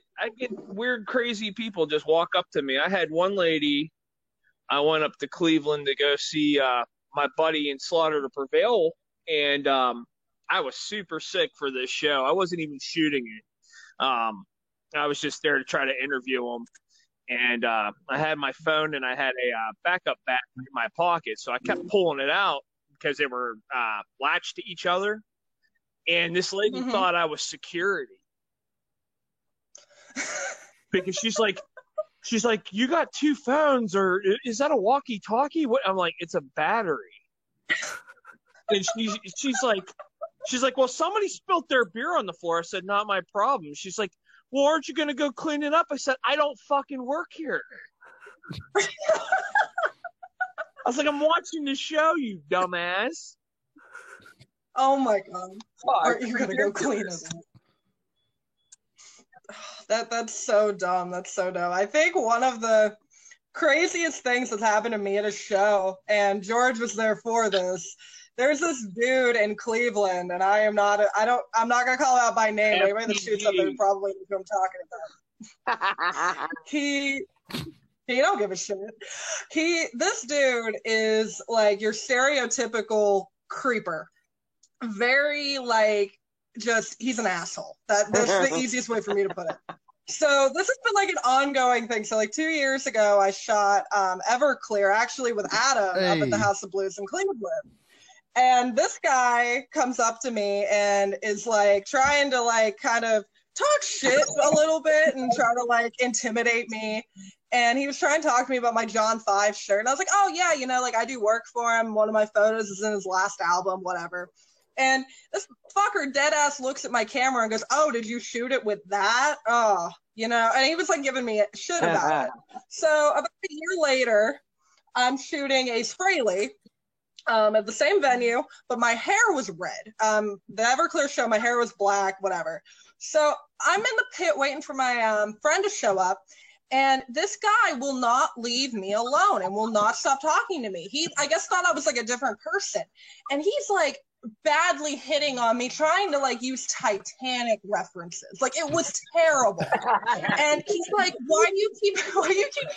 weird, crazy people just walk up to me. I had one lady, I went up to Cleveland to go see my buddy in Slaughter to Prevail, and I was super sick for this show. I wasn't even shooting it. I was just there to try to interview him. And I had my phone and I had a backup battery in my pocket. So I kept pulling it out because they were latched to each other. And this lady thought I was security. Because she's like, you got two phones, or is that a walkie-talkie? What? I'm like, it's a battery. And she's like, well, somebody spilt their beer on the floor. I said, not my problem. She's like, well, aren't you going to go clean it up? I said, I don't fucking work here. I was like, I'm watching the show, you dumbass. Oh, my God. Aren't you going to go clean it up? That's so dumb. That's so dumb. I think one of the craziest things that's happened to me at a show, and George was there for this, there's this dude in Cleveland, and I'm not gonna call out by name. Anybody that shoots up there probably knows who I'm talking about. He don't give a shit. This dude is like your stereotypical creeper. Very like, just, he's an asshole. That's the easiest way for me to put it. So this has been like an ongoing thing. So like 2 years ago, I shot Everclear actually with Adam up at the House of Blues in Cleveland. And this guy comes up to me and is like trying to like kind of talk shit a little bit and try to like intimidate me. And he was trying to talk to me about my John 5 shirt. And I was like, oh yeah, you know, like I do work for him. One of my photos is in his last album, whatever. And this fucker dead ass looks at my camera and goes, oh, did you shoot it with that? Oh, you know, and he was like giving me shit about it. So about a year later, I'm shooting a Sprayly at the same venue, but my hair was red. The Everclear show, my hair was black, whatever. So I'm in the pit waiting for my friend to show up, and this guy will not leave me alone and will not stop talking to me. He, I guess, thought I was like a different person, and he's like badly hitting on me, trying to like use Titanic references. Like, it was terrible. And he's like, why do you keep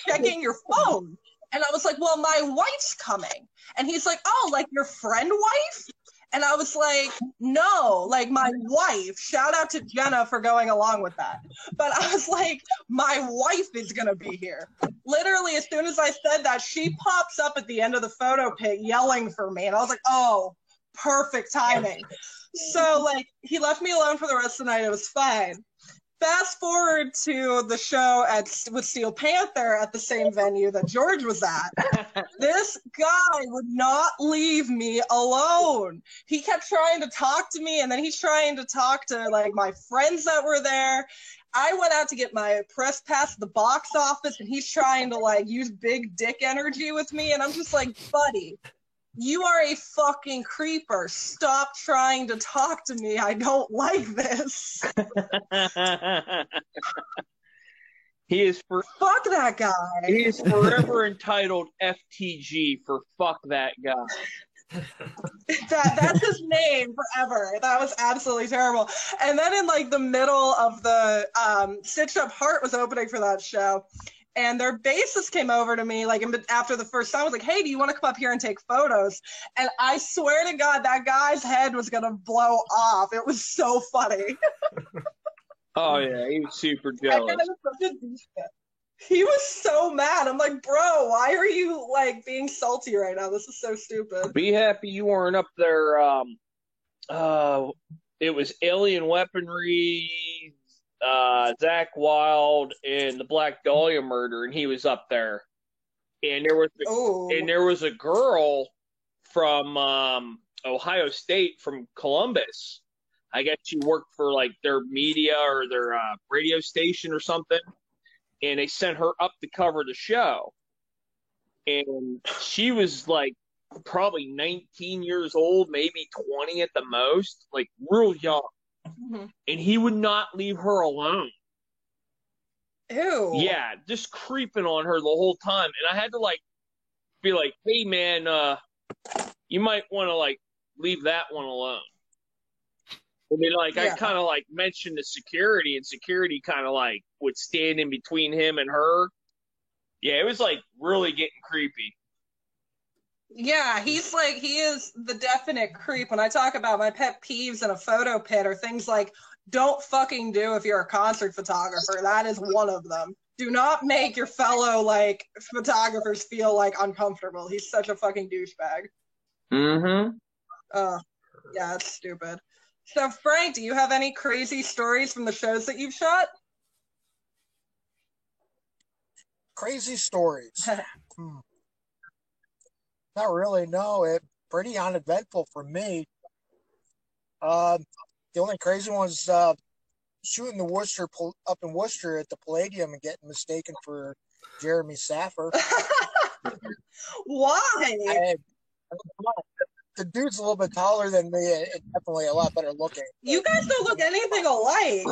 checking your phone? And I was like, well, my wife's coming. And he's like, oh, like your friend wife? And I was like, no, like my wife. Shout out to Jenna for going along with that. But I was like, my wife is going to be here. Literally, as soon as I said that, she pops up at the end of the photo pit yelling for me. And I was like, oh, perfect timing. So like, he left me alone for the rest of the night. It was fine. Fast forward to the show with Steel Panther at the same venue that George was at. This guy would not leave me alone. He kept trying to talk to me, and then he's trying to talk to like my friends that were there. I went out to get my press pass at the box office, and he's trying to like use big dick energy with me, and I'm just like, buddy, you are a fucking creeper. Stop trying to talk to me. I don't like this. He is Fuck that guy. He is forever entitled FTG for fuck that guy. That's his name forever. That was absolutely terrible. And then in like the middle of the Stitched Up Heart was opening for that show, and their bassist came over to me like after the first song, was like, "Hey, do you want to come up here and take photos?" And I swear to God, that guy's head was gonna blow off. It was so funny. Oh yeah, he was super And jealous. it was such a douchebag. He was so mad. I'm like, bro, why are you like being salty right now? This is so stupid. Be happy you weren't up there. It was Alien Weaponry, Zach Wild, and the Black Dahlia murder, and he was up there. And there was a girl from Ohio State, from Columbus. I guess she worked for like their media or their radio station or something. And they sent her up to cover the show. And she was like probably 19 years old, maybe 20 at the most, like real young. Mm-hmm. And he would not leave her alone. Ew. Yeah, just creeping on her the whole time. And I had to like be like, hey man, you might want to like leave that one alone. I mean, like, I kind of like mentioned the security, and security kind of like would stand in between him and her. Yeah, it was like really getting creepy. Yeah, he is the definite creep. When I talk about my pet peeves in a photo pit or things like don't fucking do if you're a concert photographer, that is one of them. Do not make your fellow like photographers feel like uncomfortable. He's such a fucking douchebag. Mm-hmm. Yeah, it's stupid. So, Frank, do you have any crazy stories from the shows that you've shot? Crazy stories. Not really, no. It pretty uneventful for me. The only crazy one was shooting the Worcester up in Worcester at the Palladium and getting mistaken for Jeremy Saffer. Why? The dude's a little bit taller than me and definitely a lot better looking. You guys don't look anything alike.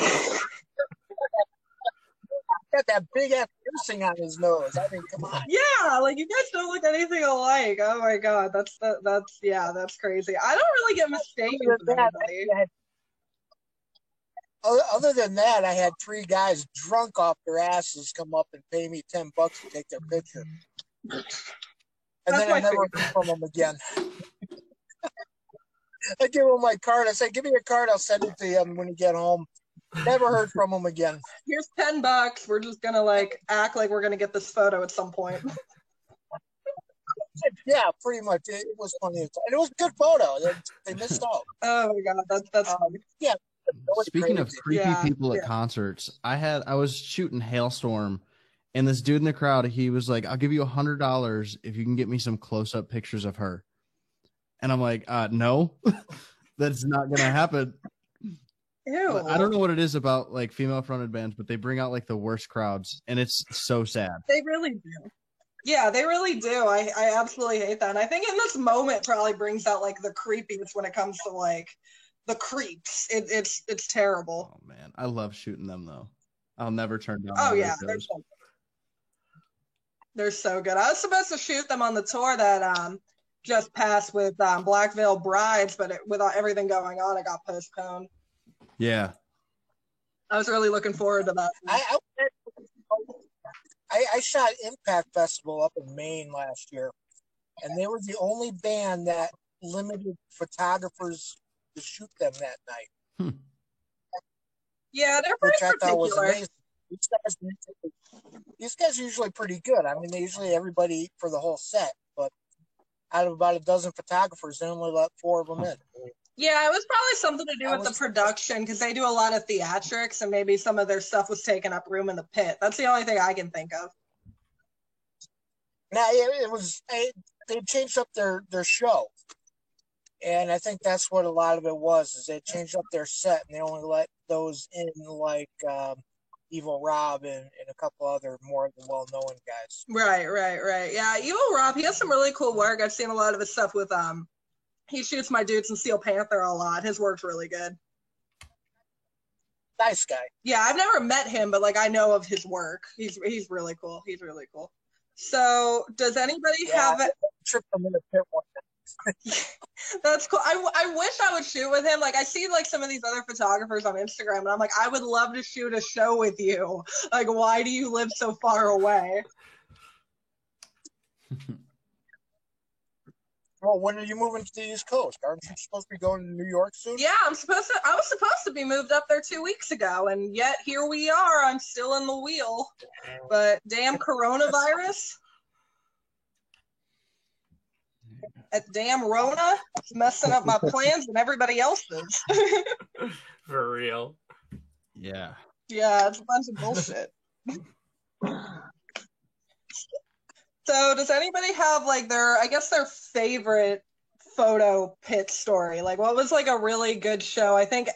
Got that big ass piercing on his nose. I mean, come on. Yeah, like you guys don't look anything alike. Oh my god, that's crazy. I don't really get mistaken for anybody. Other than that, I had 3 guys drunk off their asses come up and pay me $10 to take their picture. And then I never heard from them again. I give them my card. I say, give me your card. I'll send it to you when you get home. Never heard from them again. Here's $10. We're just going to like act like we're going to get this photo at some point. Yeah, pretty much. It was funny. And it was a good photo. They missed out. Oh my God. That's funny. Yeah. Speaking of creepy people at concerts, I was shooting Hailstorm, and this dude in the crowd, he was like, I'll give you $100 if you can get me some close-up pictures of her. And I'm like, no, that's not going to happen. Ew. I don't know what it is about like female-fronted bands, but they bring out like the worst crowds, and it's so sad. They really do. Yeah, they really do. I absolutely hate that. And I think in this moment probably brings out like the creepiness when it comes to like the creeps. It's terrible. Oh man, I love shooting them though. I'll never turn down. Oh yeah, they're so good. I was supposed to shoot them on the tour that just passed with Black Veil Brides, but without everything going on, it got postponed. Yeah, I was really looking forward to that. I shot Impact Festival up in Maine last year, and they were the only band that limited photographers to shoot them that night. Yeah, they're pretty particular. These guys are usually pretty good. I mean, they usually everybody for the whole set, but out of about a dozen photographers, they only let 4 of them in. Yeah, it was probably something to do with the production because they do a lot of theatrics and maybe some of their stuff was taking up room in the pit. That's the only thing I can think of. Now, they changed up their show. And I think that's what a lot of it was, is they changed up their set and they only let those in like Evil Rob and a couple other more well-known guys. Right. Yeah, Evil Rob, he has some really cool work. I've seen a lot of his stuff with he shoots my dudes in Steel Panther a lot. His work's really good. Nice guy. Yeah, I've never met him, but like I know of his work. He's really cool. He's really cool. So, does anybody have a trip from the pit one time? That's cool. I wish I would shoot with him. Like I see like some of these other photographers on Instagram, and I'm like, I would love to shoot a show with you. Like, why do you live so far away? Well, when are you moving to the East Coast? Aren't you supposed to be going to New York soon? Yeah, I was supposed to be moved up there 2 weeks ago, and yet here we are. I'm still in the wheel. But damn coronavirus. At damn Rona, it's messing up my plans and everybody else's. For real. Yeah. Yeah, it's a bunch of bullshit. So does anybody have like their favorite photo pit story? Like what was like a really good show? I think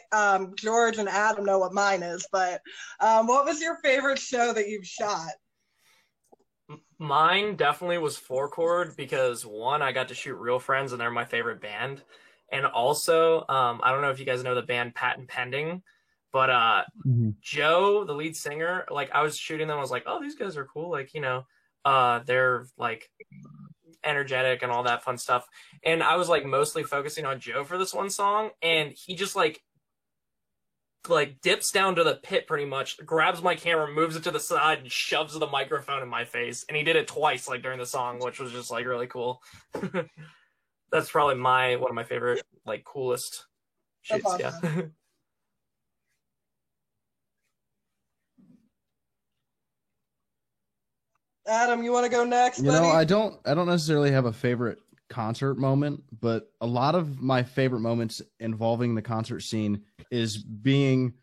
George and Adam know what mine is, but what was your favorite show that you've shot? Mine definitely was Four Chord because one, I got to shoot Real Friends and they're my favorite band. And also, I don't know if you guys know the band Patent Pending, but Joe, the lead singer, like I was shooting them, I was like, oh, these guys are cool. Like, you know, they're like energetic and all that fun stuff. And I was like mostly focusing on Joe for this one song. And he just like dips down to the pit pretty much, grabs my camera, moves it to the side, and shoves the microphone in my face. And he did it twice, like during the song, which was just like really cool. That's probably one of my favorite, like coolest shoots. Awesome. Yeah. Adam, you want to go next? You buddy? know, I don't necessarily have a favorite concert moment, but a lot of my favorite moments involving the concert scene is being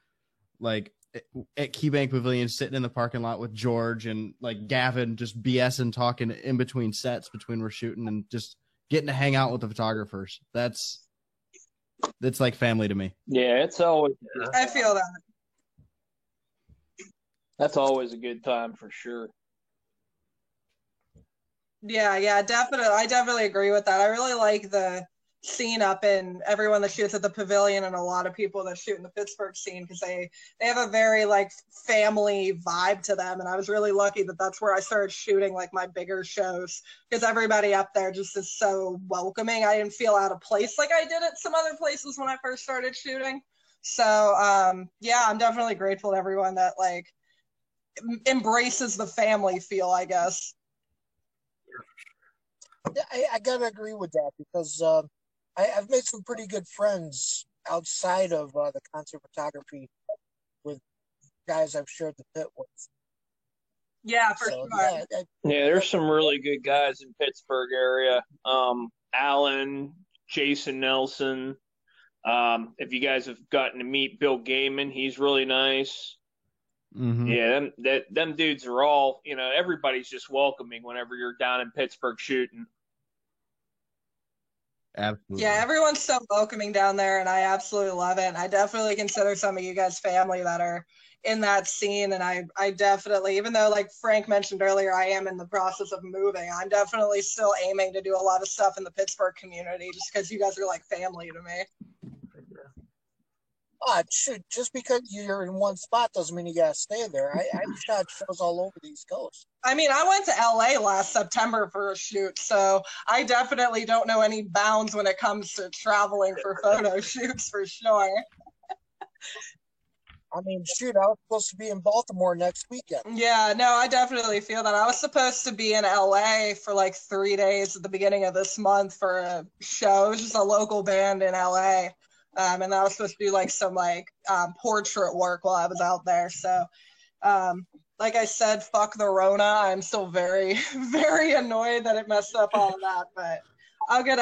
like at KeyBank Pavilion, sitting in the parking lot with George and like Gavin, just BSing, talking in between sets, between we're shooting, and just getting to hang out with the photographers. That's like family to me. Yeah, it's always. I feel that. That's always a good time for sure. Yeah, definitely. I definitely agree with that. I really like the scene up in everyone that shoots at the pavilion and a lot of people that shoot in the Pittsburgh scene because they have a very like family vibe to them. And I was really lucky that that's where I started shooting like my bigger shows because everybody up there just is so welcoming. I didn't feel out of place like I did at some other places when I first started shooting. So yeah, I'm definitely grateful to everyone that like embraces the family feel, I guess. I gotta agree with that because I've made some pretty good friends outside of the concert photography with guys I've shared the pit with. Yeah, for sure. Yeah, there's some really good guys in Pittsburgh area. Alan, Jason Nelson. If you guys have gotten to meet Bill Gaiman, he's really nice. Mm-hmm. Yeah, them dudes are all, you know, everybody's just welcoming whenever you're down in Pittsburgh shooting. Absolutely. Yeah, everyone's so welcoming down there, and I absolutely love it. And I definitely consider some of you guys family that are in that scene. And I definitely, even though like Frank mentioned earlier, I am in the process of moving, I'm definitely still aiming to do a lot of stuff in the Pittsburgh community just because you guys are like family to me. Shoot, just because you're in one spot doesn't mean you gotta stay there. I've shot shows all over the East Coast. I mean, I went to LA last September for a shoot, so I definitely don't know any bounds when it comes to traveling for photo shoots for sure. I mean, shoot, I was supposed to be in Baltimore next weekend. Yeah, no, I definitely feel that. I was supposed to be in LA for like 3 days at the beginning of this month for a show. It was just a local band in LA. And I was supposed to do like some like portrait work while I was out there. So, like I said, fuck the Rona. I'm still very, very annoyed that it messed up all of that. But I'll get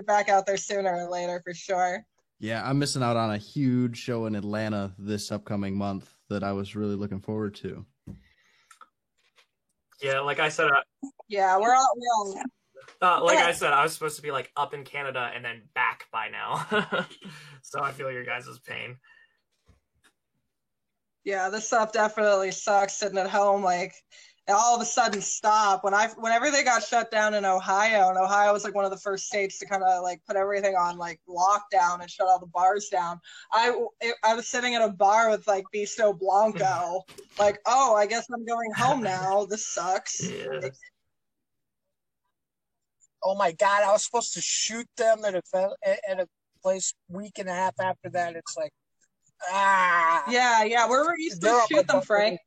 back out there sooner or later for sure. Yeah, I'm missing out on a huge show in Atlanta this upcoming month that I was really looking forward to. Yeah, like I said, yeah, we're all I said, I was supposed to be like up in Canada and then back by now. So I feel your guys' pain. Yeah, this stuff definitely sucks sitting at home. Like, it all of a sudden stop when everything got shut down in Ohio, and Ohio was like one of the first states to kind of like put everything on like lockdown and shut all the bars down. I was sitting at a bar with like Bisto Blanco, like, oh, I guess I'm going home now. This sucks. Yeah. Oh my God, I was supposed to shoot them at a place week and a half after that. It's like, Yeah. Where were you supposed to shoot them, Frank?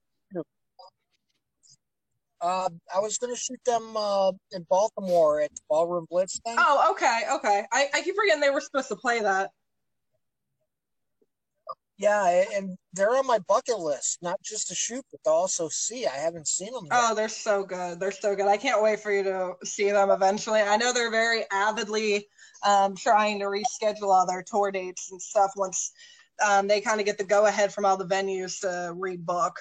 I was going to shoot them in Baltimore at the Ballroom Blitz thing. Oh, okay. I keep forgetting they were supposed to play that. Yeah, and they're on my bucket list, not just to shoot, but to also see. I haven't seen them yet. Oh, they're so good. They're so good. I can't wait for you to see them eventually. I know they're very avidly trying to reschedule all their tour dates and stuff once they kind of get the go-ahead from all the venues to rebook.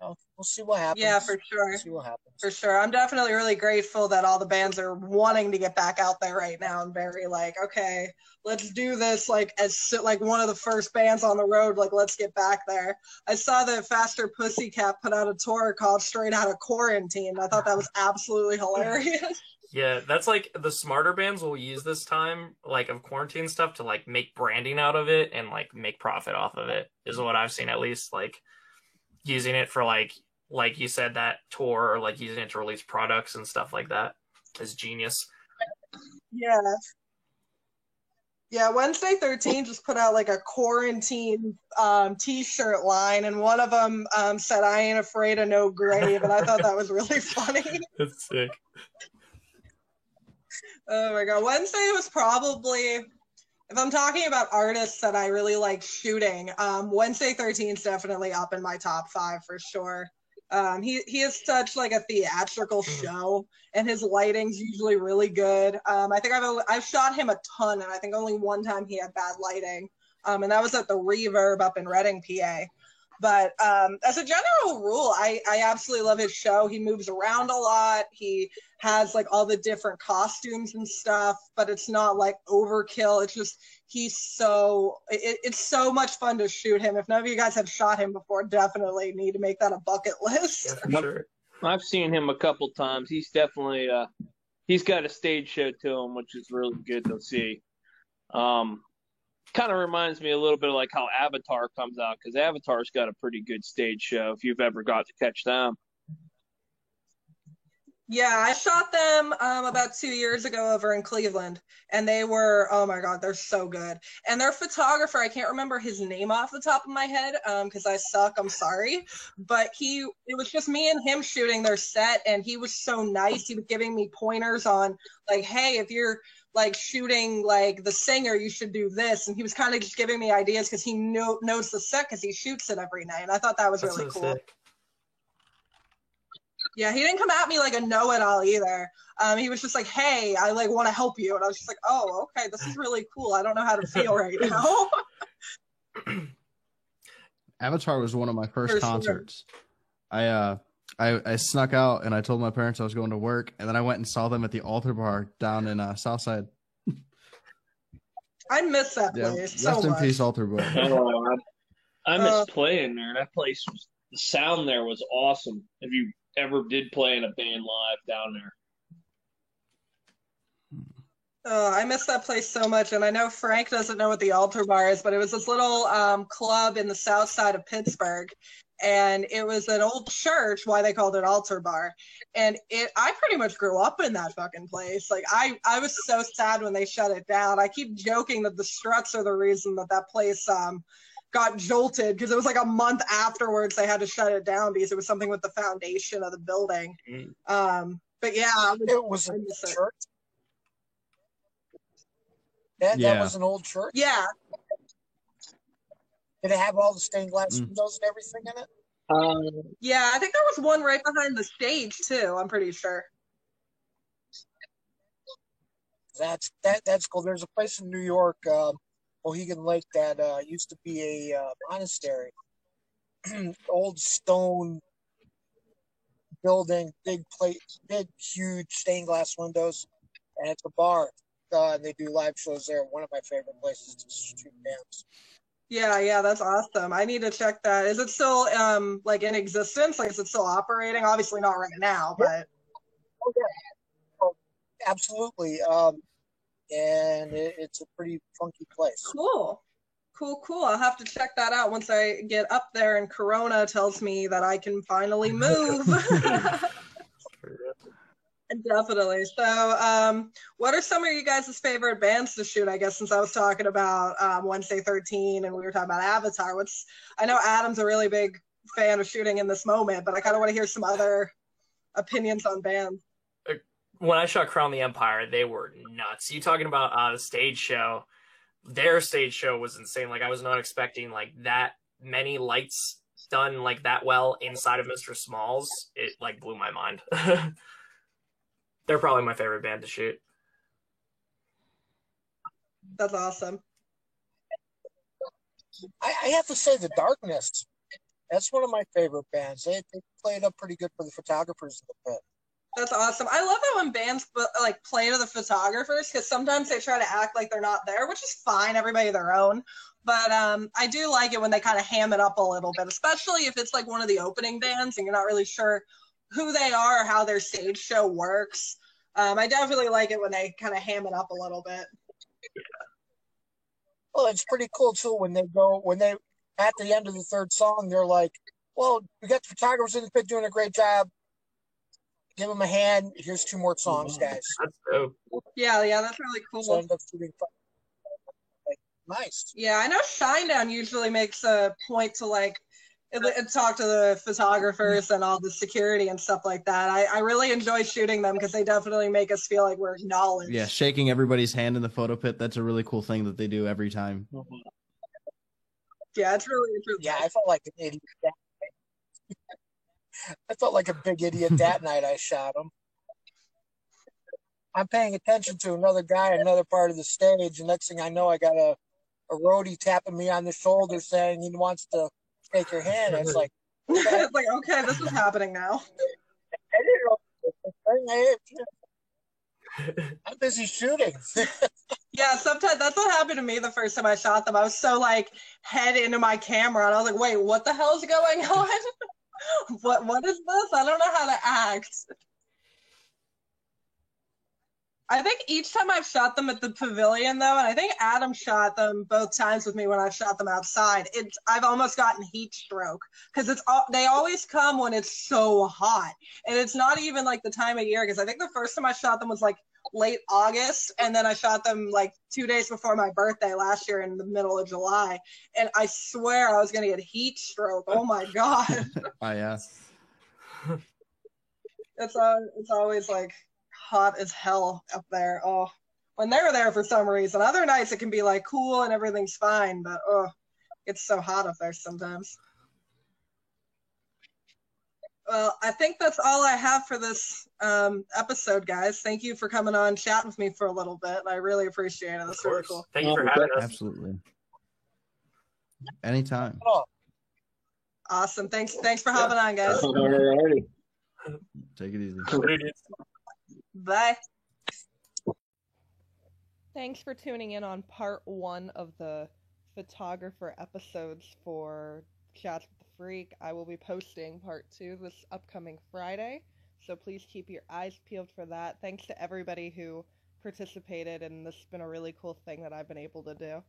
We'll see what happens. Yeah, for sure. We'll see what happens. For sure. I'm definitely really grateful that all the bands are wanting to get back out there right now and very like, okay, let's do this like as like one of the first bands on the road. Like, let's get back there. I saw that Faster Pussycat put out a tour called Straight Outta Quarantine. I thought that was absolutely hilarious. Yeah, that's like the smarter bands will use this time, like of quarantine stuff, to like make branding out of it and like make profit off of it, is what I've seen, at least. Like using it for like you said, that tour, or like using it to release products and stuff like that is genius. Yeah, Wednesday 13 just put out like a quarantine t-shirt line, and one of them said, "I ain't afraid of no grave," and I thought that was really funny. That's sick. Oh my God. Wednesday was probably, if I'm talking about artists that I really like shooting, Wednesday 13 is definitely up in my top 5 for sure. He has such like a theatrical show, and his lighting's usually really good. I think I've shot him a ton, and I think only one time he had bad lighting, and that was at the Reverb up in Reading, PA. But as a general rule, I absolutely love his show. He moves around a lot. He has like all the different costumes and stuff, but it's not like overkill. It's just it's so much fun to shoot him. If none of you guys have shot him before, definitely need to make that a bucket list. Yeah, for sure. I've seen him a couple times. He's definitely he's got a stage show to him, which is really good to see. Kind of reminds me a little bit of like how Avatar comes out, because Avatar's got a pretty good stage show if you've ever got to catch them. Yeah, I shot them about 2 years ago over in Cleveland, and they were, oh my God, they're so good. And their photographer, I can't remember his name off the top of my head because I suck, I'm sorry. But it was just me and him shooting their set, and he was so nice. He was giving me pointers on like, hey, if you're like shooting like the singer, you should do this. And he was kind of just giving me ideas because he knows the set because he shoots it every night. And I thought that was really cool. Sick. Yeah, he didn't come at me like a know-it-all either. He was just like, hey, I like want to help you. And I was just like, oh, okay, this is really cool. I don't know how to feel right now. Avatar was one of my first concerts. I snuck out and I told my parents I was going to work, and then I went and saw them at the Altar Bar down in Southside. I miss that place so much. Rest in peace, Altar Bar. Oh, I miss playing there. That place, the sound there was awesome. If you ever did play in a band live down there. Oh, I miss that place so much, and I know Frank doesn't know what the Altar Bar is, but it was this little club in the south side of Pittsburgh, and it was an old church, why they called it Altar Bar, and I pretty much grew up in that fucking place. Like, I was so sad when they shut it down. I keep joking that the Struts are the reason that place got jolted, because it was like a month afterwards they had to shut it down because it was something with the foundation of the building. But yeah, it was a church. That was an old church. Yeah. Did it have all the stained glass windows and everything in it? Yeah, I think there was one right behind the stage too. I'm pretty sure. That's cool. There's a place in New York, Mohegan Lake, that used to be a monastery. Old stone building, big, huge stained glass windows, and it's a bar. And they do live shows there. One of my favorite places to shoot bands. Yeah, that's awesome. I need to check that. Is it still like in existence? Like, is it still operating? Obviously not right now, but Oh, yeah. Oh, absolutely. And it's a pretty funky place. cool. Cool. I'll have to check that out once I get up there and Corona tells me that I can finally move. Definitely. So, what are some of you guys' favorite bands to shoot? I guess since I was talking about Wednesday 13 and we were talking about Avatar. I know Adam's a really big fan of shooting in this moment, but I kind of want to hear some other opinions on bands. When I shot Crown the Empire, they were nuts. You talking about the stage show? Their stage show was insane. Like, I was not expecting like that many lights done like that well inside of Mr. Smalls. It like blew my mind. They're probably my favorite band to shoot. That's awesome. I have to say The Darkness. That's one of my favorite bands. They played up pretty good for the photographers in the pit. That's awesome. I love it when bands like play to the photographers because sometimes they try to act like they're not there, which is fine. Everybody their own. But I do like it when they kind of ham it up a little bit, especially if it's like one of the opening bands and you're not really sure who they are or how their stage show works. I definitely like it when they kind of ham it up a little bit. Well, it's pretty cool too when they at the end of the third song, they're like, "Well, we got the photographers in the pit doing a great job. Give them a hand. Here's 2 more songs, guys." That's dope. Yeah, that's really cool. So end up shooting like, nice. Yeah, I know Shinedown usually makes a point to like talk to the photographers and all the security and stuff like that. I really enjoy shooting them because they definitely make us feel like we're acknowledged. Yeah, shaking everybody's hand in the photo pit. That's a really cool thing that they do every time. Yeah, it's really Yeah, I felt like an idiot. I felt like a big idiot that night I shot him. I'm paying attention to another guy in another part of the stage, and next thing I know, I got a roadie tapping me on the shoulder saying he wants to shake your hand. It's like, it's like, okay, this is happening now. I didn't know. I'm busy shooting. Yeah, sometimes that's what happened to me the first time I shot them. I was so like head into my camera, and I was like, wait, what the hell's going on? What is this? I don't know how to act. I think each time I've shot them at the pavilion, though, and I think Adam shot them both times with me when I've shot them outside. I've almost gotten heat stroke because they always come when it's so hot, and it's not even like the time of year. Because I think the first time I shot them was like late August, and then I shot them like 2 days before my birthday last year in the middle of July, and I swear I was gonna get heat stroke. Oh my god! Oh yeah. It's always like hot as hell up there. Oh, when they're there for some reason. Other nights it can be like cool and everything's fine, but it's so hot up there sometimes. Well, I think that's all I have for this episode, guys. Thank you for coming on, chatting with me for a little bit. I really appreciate it. That's really cool. Thank you for having us. Absolutely. Anytime. Awesome. Thanks for hopping on, guys. Alrighty. Take it easy. Bye. Thanks for tuning in on part 1 of the photographer episodes for Chats with the Freak. I will be posting part 2 this upcoming Friday, so please keep your eyes peeled for that. Thanks to everybody who participated, and this has been a really cool thing that I've been able to do.